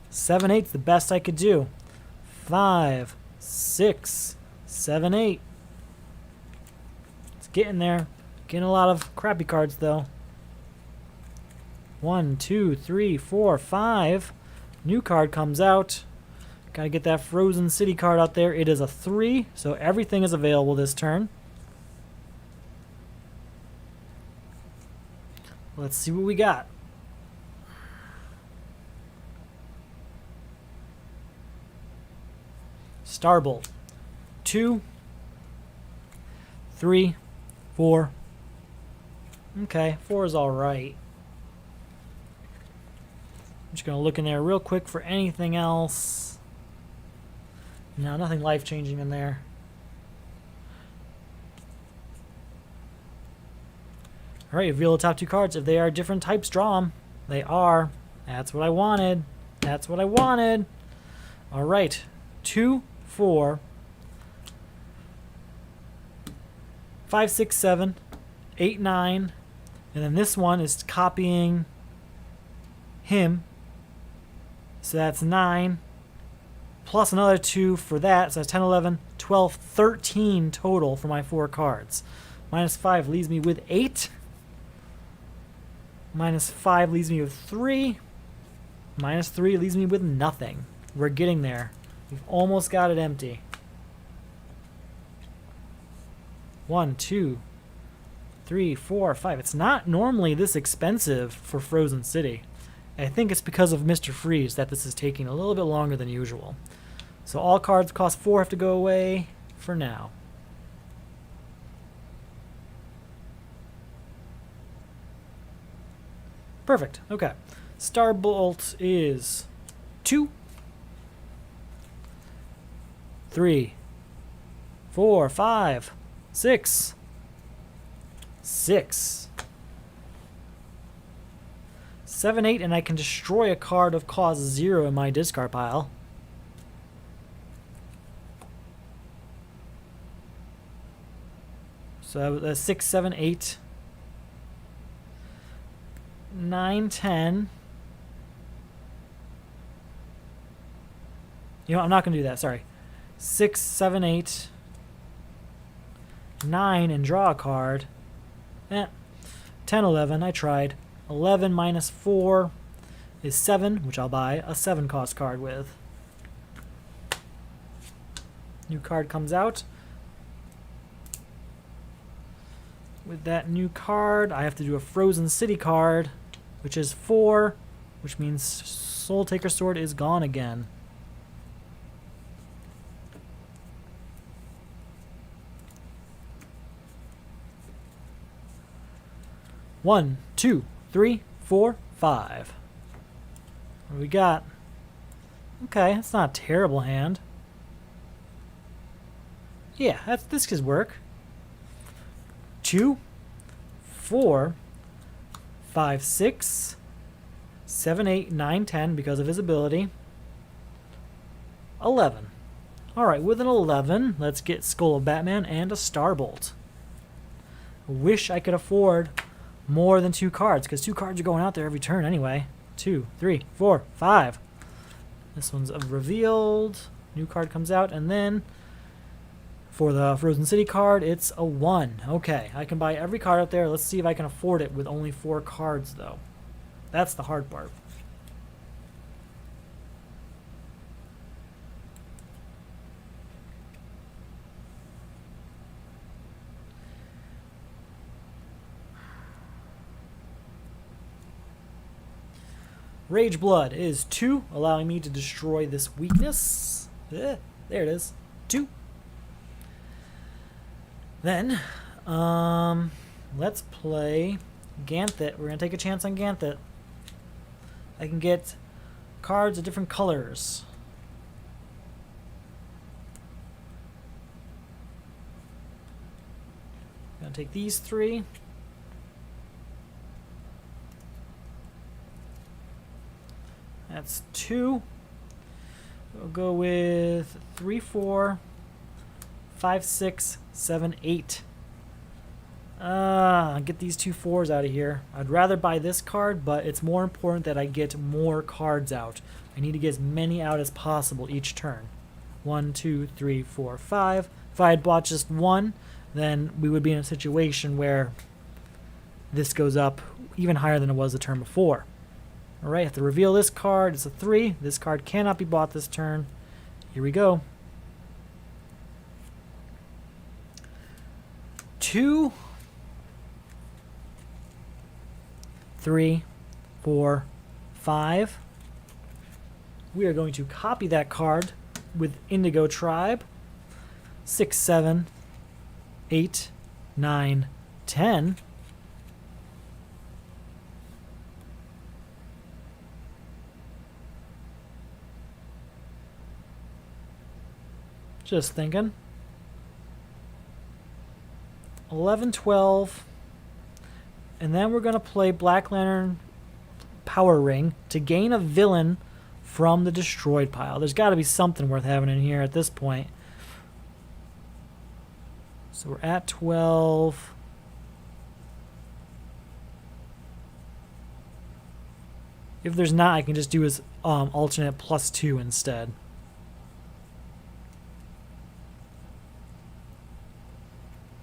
7, 8's the best I could do. 5, 6, 7, 8. It's getting there. Getting a lot of crappy cards though. 1, 2, 3, 4, 5. New card comes out. Gotta get that Frozen City card out there. It is a 3, so everything is available this turn. Let's see what we got. Starbolt. 2, 3, 4. Okay, 4 is alright. I'm just going to look in there real quick for anything else. No, nothing life-changing in there. Alright, reveal the top 2 cards. If they are different types, draw them. They are. That's what I wanted. That's what I wanted. Alright. 2, 4, 5, 6, 7, 8, 9. And then this one is copying him. So that's 9. Plus another 2 for that. So that's 10, 11, 12, 13 total for my 4 cards. Minus 5 leaves me with 8. Minus 5 leaves me with 3. Minus 3 leaves me with nothing. We're getting there. We've almost got it empty. 1, 2, 3, 4, 5. It's not normally this expensive for Frozen City. I think it's because of Mr. Freeze that this is taking a little bit longer than usual. So all cards cost 4 have to go away for now. Perfect. Okay. Starbolt is 2, 3, 4, 5, 6, 6, 7, 8, and I can destroy a card of cost 0 in my discard pile. So 6, 7, 8, 9, 10. You know, I'm not going to do that. Sorry. 6, 7, 8, 9, and draw a card. 10, 11. I tried. 11 minus 4 is 7, which I'll buy a 7 cost card with. New card comes out. With that new card, I have to do a Frozen City card, which is 4, which means Soul Taker Sword is gone again. One, 2, 3, 4, 5. What do we got? Okay, that's not a terrible hand. Yeah, this could work. 2, 4, 5, 6, 7, 8, 9, 10 because of his ability. 11. Alright, with an 11, let's get Skull of Batman and a Starbolt. Wish I could afford more than 2 cards, because 2 cards are going out there every turn anyway. 2, 3, 4, 5. This one's revealed. New card comes out, and then for the Frozen City card, it's a 1. Okay, I can buy every card out there. Let's see if I can afford it with only 4 cards, though. That's the hard part. Rage Blood is 2, allowing me to destroy this weakness. There it is. 2. Then, let's play Ganthet. We're going to take a chance on Ganthet. I can get cards of different colors. I'm going to take these 3. That's 2. We'll go with 3, 4, 5, 6, 7, 8. Get these 2 4s out of here. I'd rather buy this card, but it's more important that I get more cards out. I need to get as many out as possible each turn. 1, 2, 3, 4, 5. If I had bought just 1, then we would be in a situation where this goes up even higher than it was the turn before. Alright, I have to reveal this card. It's a 3. This card cannot be bought this turn. Here we go. 2, 3, 4, 5. We are going to copy that card with Indigo Tribe. 6, 7, 8, 9, 10. Just thinking. 11, 12. And then we're going to play Black Lantern Power Ring to gain a villain from the destroyed pile. There's got to be something worth having in here at this point. So we're at 12. If there's not, I can just do his alternate +2 instead.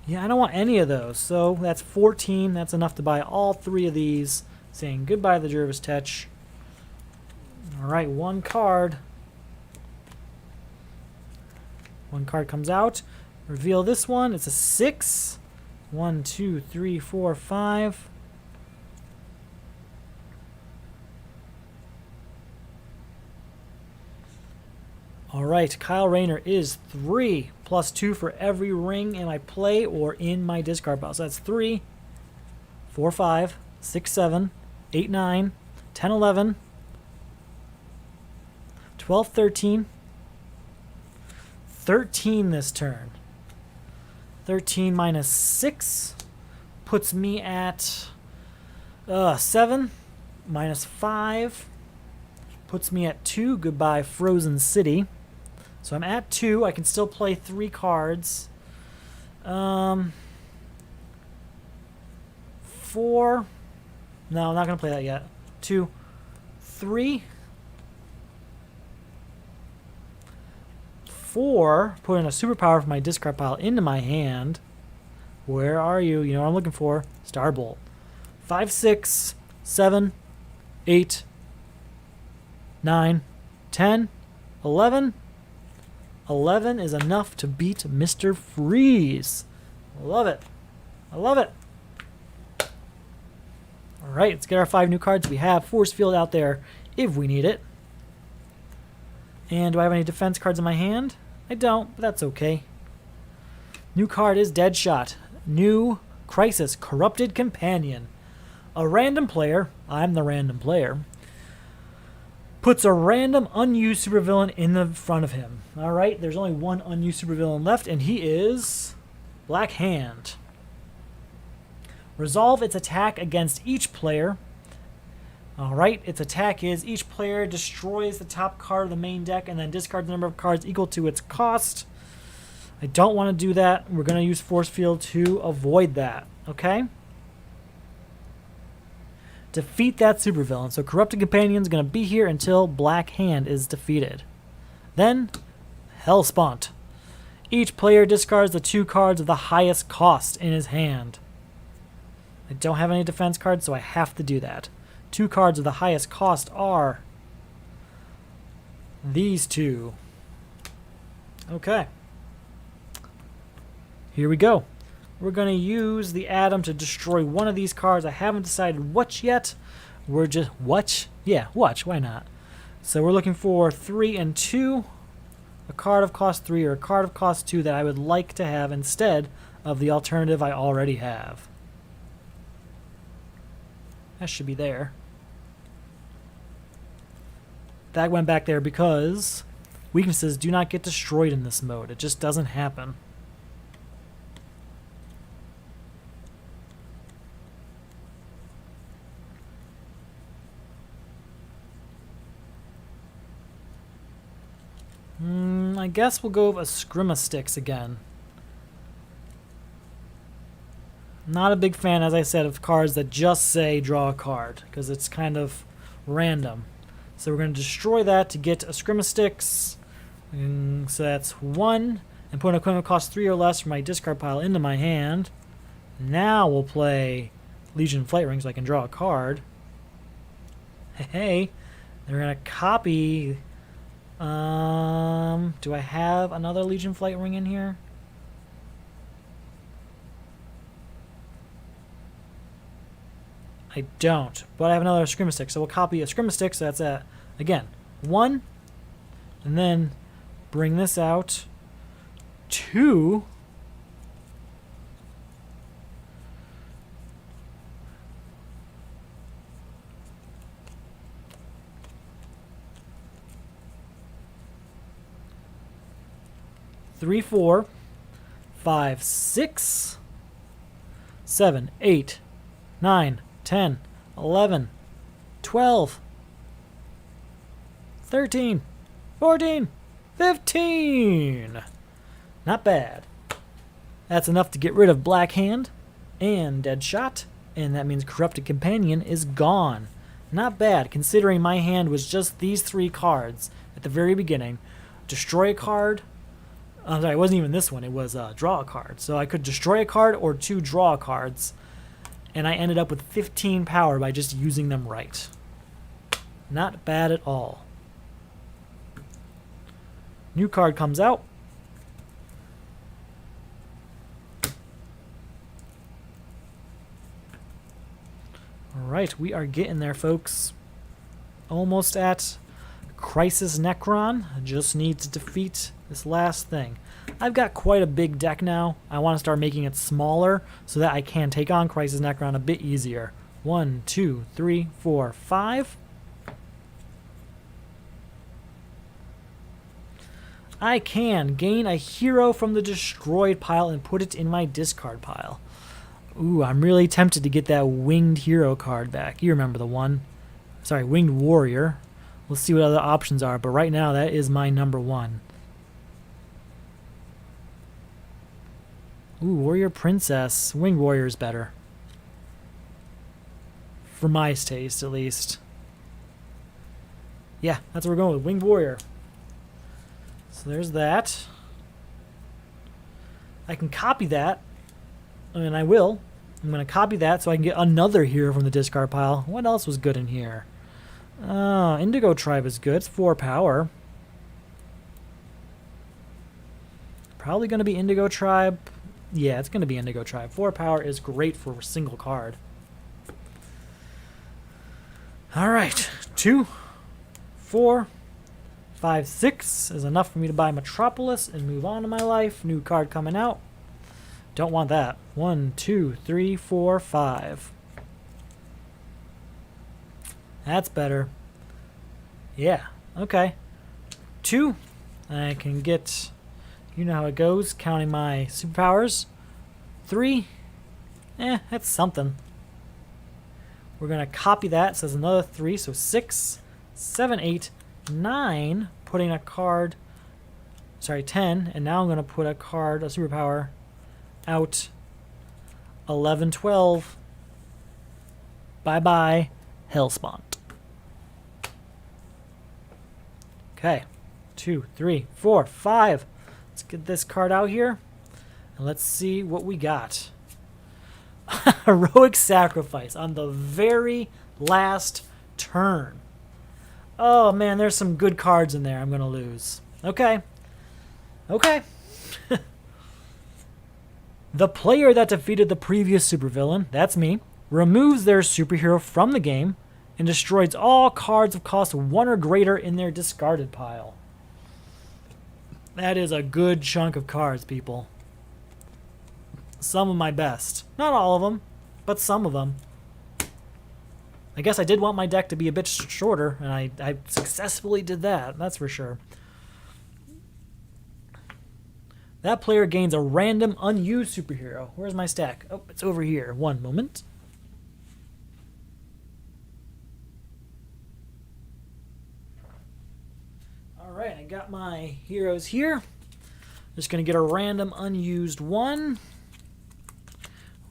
Yeah, I don't want any of those. So that's 14. That's enough to buy all 3 of these. Saying goodbye to the Jervis Tetch. Alright, 1 card. 1 card comes out. Reveal this one. It's a 6. 1, 2, 3, 4, 5. Alright, Kyle Rayner is 3 +2 for every ring in my play or in my discard pile. So that's 3, 4, 5, 6, 7, 8, 9, 10, 11, 12, 13. 13 this turn. 13 minus 6 puts me at 7. Minus 5 puts me at 2. Goodbye, Frozen City. So I'm at 2. I can still play 3 cards. 4. No, I'm not going to play that yet. 2, 3, 4. Put in a superpower from my discard pile into my hand. Where are you? You know what I'm looking for. Starbolt. 5, 6, 7, 8, 9, 10, 11. 11 is enough to beat Mr. Freeze. Love it. I love it. Alright, let's get our 5 new cards. We have Force Field out there if we need it. And do I have any defense cards in my hand? I don't, but that's okay. New card is Deadshot. New Crisis, Corrupted Companion. A random player, I'm the random player, puts a random unused supervillain in the front of him. Alright, there's only one unused supervillain left, and he is Black Hand. Resolve its attack against each player. Alright, its attack is each player destroys the top card of the main deck and then discards the number of cards equal to its cost. I don't want to do that. We're going to use Force Field to avoid that. Okay? Defeat that supervillain. So Corrupted Companion is going to be here until Black Hand is defeated. Then, Helspont. Each player discards the 2 cards of the highest cost in his hand. I don't have any defense cards, so I have to do that. 2 cards of the highest cost are these 2. Okay. Here we go. We're going to use the Atom to destroy one of these cards. I haven't decided which yet. We're just... What? Yeah, what? Why not? So we're looking for 3 and 2. A card of cost 3 or a card of cost 2 that I would like to have instead of the alternative I already have. That should be there. That went back there because weaknesses do not get destroyed in this mode. It just doesn't happen. I guess we'll go with a Scrimmasticks again. Not a big fan, as I said, of cards that just say draw a card, because it's kind of random. So we're going to destroy that to get a Scrimmasticks. So that's 1. And put an equipment cost 3 or less from my discard pile into my hand. Now we'll play Legion Flight Ring so I can draw a card. Hey, they're going to copy... do I have another Legion Flight Ring in here? I don't, but I have another Scrimmastick, so we'll copy a Scrimmastick, so that's at, again, 1, and then bring this out, 2, three, 4, 5, 6, 7, 8, 9, 10, 11, 12, 13, 14, 15. Not bad. That's enough to get rid of Black Hand and Deadshot, and that means Corrupted Companion is gone. Not bad, considering my hand was just these 3 cards at the very beginning. Destroy a card. I'm sorry, it wasn't even this one. It was draw a card. So I could destroy a card or 2 draw cards. And I ended up with 15 power by just using them right. Not bad at all. New card comes out. Alright, we are getting there, folks. Almost at Crisis Nekron. Just need to defeat this last thing. I've got quite a big deck now. I want to start making it smaller so that I can take on Crisis Nekron a bit easier. 1, 2, 3, 4, 5. I can gain a hero from the destroyed pile and put it in my discard pile. Ooh, I'm really tempted to get that winged hero card back. You remember the one. Sorry, winged warrior. We'll see what other options are, but right now that is my number 1. Ooh, warrior princess. Winged warrior is better. For my taste, at least. Yeah, that's what we're going with. Winged Warrior. So there's that. I can copy that. And I will. I'm going to copy that so I can get another hero from the discard pile. What else was good in here? Indigo Tribe is good. It's 4 power. Probably going to be Indigo Tribe. Yeah, it's going to be Indigo Tribe. 4 power is great for a single card. Alright. 2, 4, 5, 6 is enough for me to buy Metropolis and move on to my life. New card coming out. Don't want that. 1, 2, 3, 4, 5. That's better. Yeah. Okay. 2. I can get... You know how it goes. Counting my superpowers. 3. That's something. We're going to copy that. So there's another 3. So 6, 7, 8, 9. Putting a card... Sorry, 10. And now I'm going to put a card, a superpower... out 11, 12. Bye-bye, Helspont. Okay. 2, 3, 4, 5. Let's get this card out here. And let's see what we got. Heroic Sacrifice on the very last turn. Oh, man, there's some good cards in there I'm going to lose. Okay. Okay. The player that defeated the previous supervillain, that's me, removes their superhero from the game and destroys all cards of cost 1 or greater in their discarded pile. That is a good chunk of cards, people. Some of my best. Not all of them, but some of them. I guess I did want my deck to be a bit shorter, and I successfully did that, that's for sure. That player gains a random unused superhero. Where's my stack? Oh, it's over here. One moment. Alright, I got my heroes here. Just going to get a random unused one.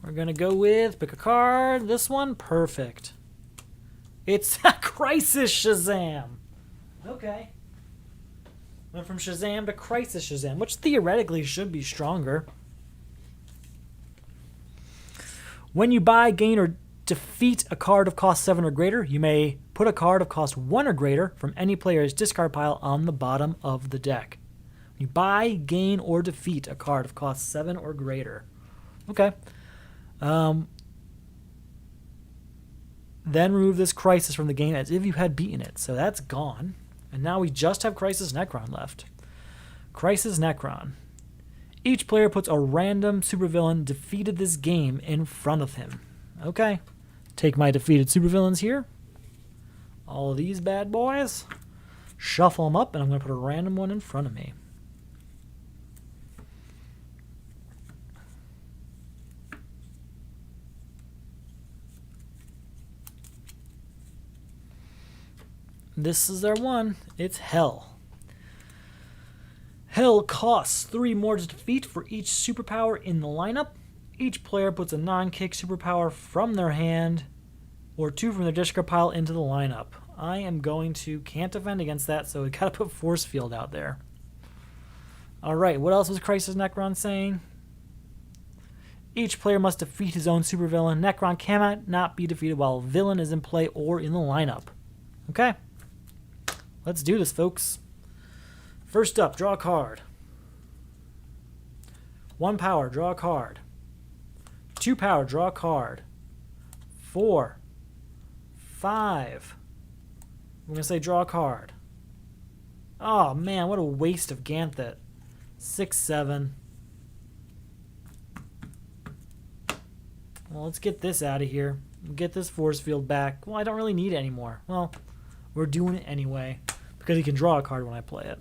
We're going to go with, pick a card, this one. Perfect. It's a Crisis Shazam. Okay. Went from Shazam to Crisis Shazam, which theoretically should be stronger. When you buy, gain, or defeat a card of cost 7 or greater, you may put a card of cost 1 or greater from any player's discard pile on the bottom of the deck. You buy, gain, or defeat a card of cost 7 or greater. Okay. Then remove this Crisis from the game as if you had beaten it. So that's gone. And now we just have Crisis Nekron left. Crisis Nekron. Each player puts a random supervillain defeated this game in front of him. Okay. Take my defeated supervillains here. All of these bad boys. Shuffle them up, and I'm going to put a random one in front of me. This is their one. It's Hell. Hell costs 3 more to defeat for each superpower in the lineup. Each player puts a non-kick superpower from their hand or 2 from their discard pile into the lineup. I am going to can't defend against that, so we gotta put Force Field out there. Alright, what else was Crisis Nekron saying? Each player must defeat his own supervillain. Nekron cannot be defeated while a villain is in play or in the lineup. Okay. Let's do this, folks. First up, draw a card. 1 power, draw a card. 2 power, draw a card. 4, 5. I'm going to say draw a card. Oh, man, what a waste of Ganthet. 6, 7. Well, let's get this out of here. Get this force field back. Well, I don't really need it anymore. Well, we're doing it anyway. Because he can draw a card when I play it.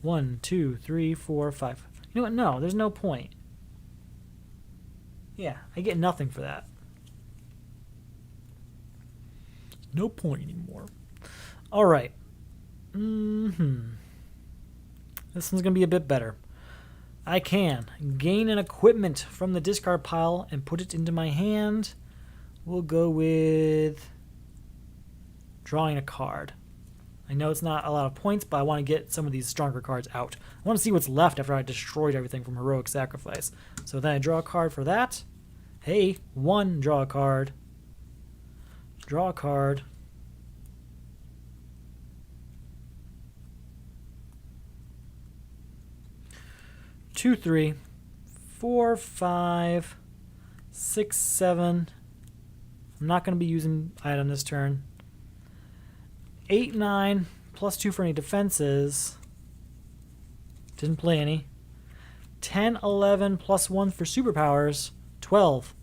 1, 2, 3, 4, 5. You know what? No, there's no point. Yeah, I get nothing for that. No point anymore. Alright. This one's going to be a bit better. I can gain an equipment from the discard pile and put it into my hand. We'll go with drawing a card. I know it's not a lot of points, but I want to get some of these stronger cards out. I want to see what's left after I destroyed everything from Heroic Sacrifice. So then I draw a card for that. Hey, 1, draw a card. Draw a card. Two, 3, 4, 5, 6, 7. I'm not going to be using item this turn. 8, 9, plus 2 for any defenses. Didn't play any. 10, 11, plus 1 for superpowers. 12.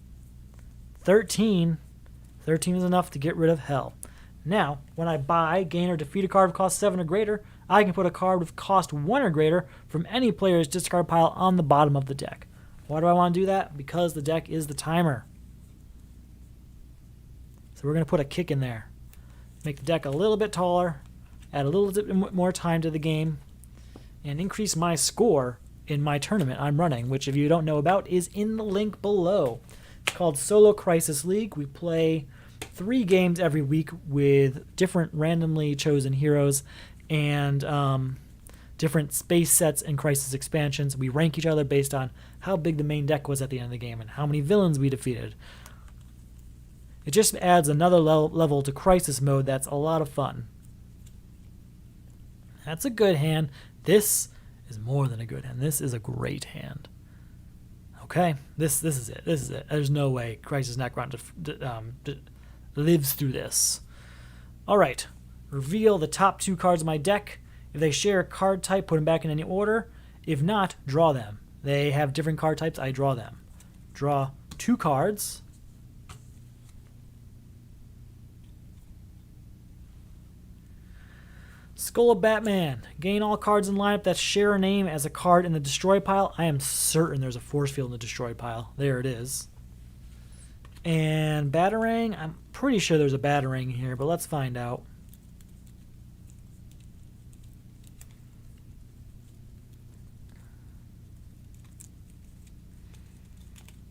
13. 13 is enough to get rid of Hell. Now, when I buy, gain, or defeat a card with cost 7 or greater, I can put a card with cost 1 or greater from any player's discard pile on the bottom of the deck. Why do I want to do that? Because the deck is the timer. So we're going to put a kick in there. Make the deck a little bit taller, add a little bit more time to the game, and increase my score in my tournament I'm running, which if you don't know about is in the link below. It's called Solo Crisis League. We play 3 games every week with different randomly chosen heroes and different space sets and crisis expansions. We rank each other based on how big the main deck was at the end of the game and how many villains we defeated. It just adds another level to Crisis mode that's a lot of fun. That's a good hand. This is more than a good hand. This is a great hand. Okay, this is it. This is it. There's no way Crisis Nekron lives through this. All right, reveal the top 2 cards of my deck. If they share a card type, put them back in any order. If not, draw them. They have different card types. I draw them. Draw 2 cards. Skull of Batman. Gain all cards in lineup that share a name as a card in the destroy pile. I am certain there's a force field in the destroy pile. There it is. And Batarang. I'm pretty sure there's a Batarang here, but let's find out.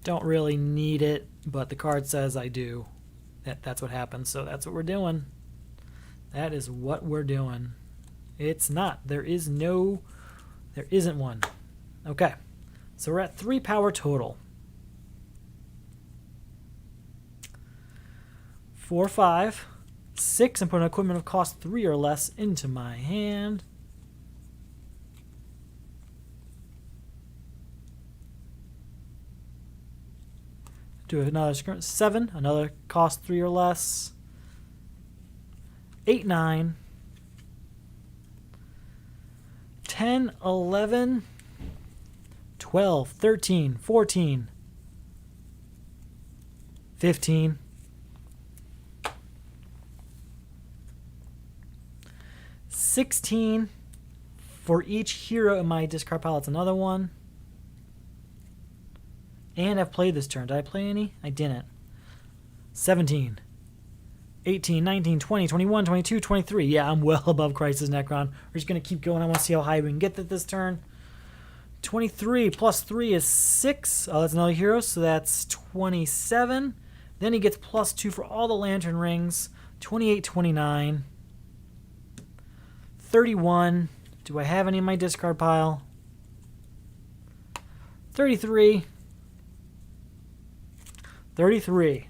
Don't really need it, but the card says I do. That's what happens, so that's what we're doing. That is what we're doing. It's not. There isn't one. Okay. So we're at 3 power total. 4, 5, 6, and put an equipment of cost 3 or less into my hand. Do another 7, another cost 3 or less. 8, 9, 10, 11, 12, 13, 14, 15, 16 for each hero in my discard pile. That's another one. And I've played this turn. Did I play any? I didn't. 17. 18, 19, 20, 21, 22, 23. Yeah, I'm well above Crisis Nekron. We're just going to keep going. I want to see how high we can get this turn. 23 plus 3 is 6. Oh, that's another hero, so that's 27. Then he gets plus 2 for all the lantern rings. 28, 29. 31. Do I have any in my discard pile? 33. 33.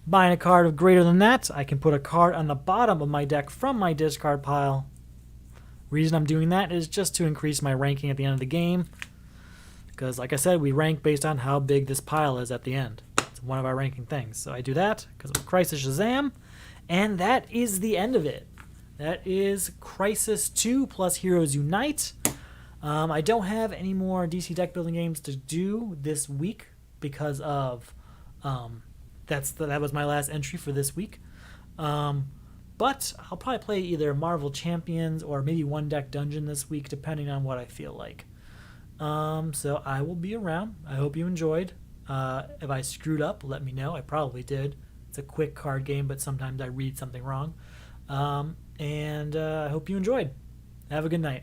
Buying a card of greater than that, I can put a card on the bottom of my deck from my discard pile. Reason I'm doing that is just to increase my ranking at the end of the game. Because, like I said, we rank based on how big this pile is at the end. It's one of our ranking things. So I do that because of Crisis Shazam. And that is the end of it. That is Crisis 2 plus Heroes Unite. I don't have any more DC deck building games to do this week because of... that was my last entry for this week. But I'll probably play either Marvel Champions or maybe One Deck Dungeon this week, depending on what I feel like. So I will be around. I hope you enjoyed. If I screwed up, let me know. I probably did. It's a quick card game, but sometimes I read something wrong. And I hope you enjoyed. Have a good night.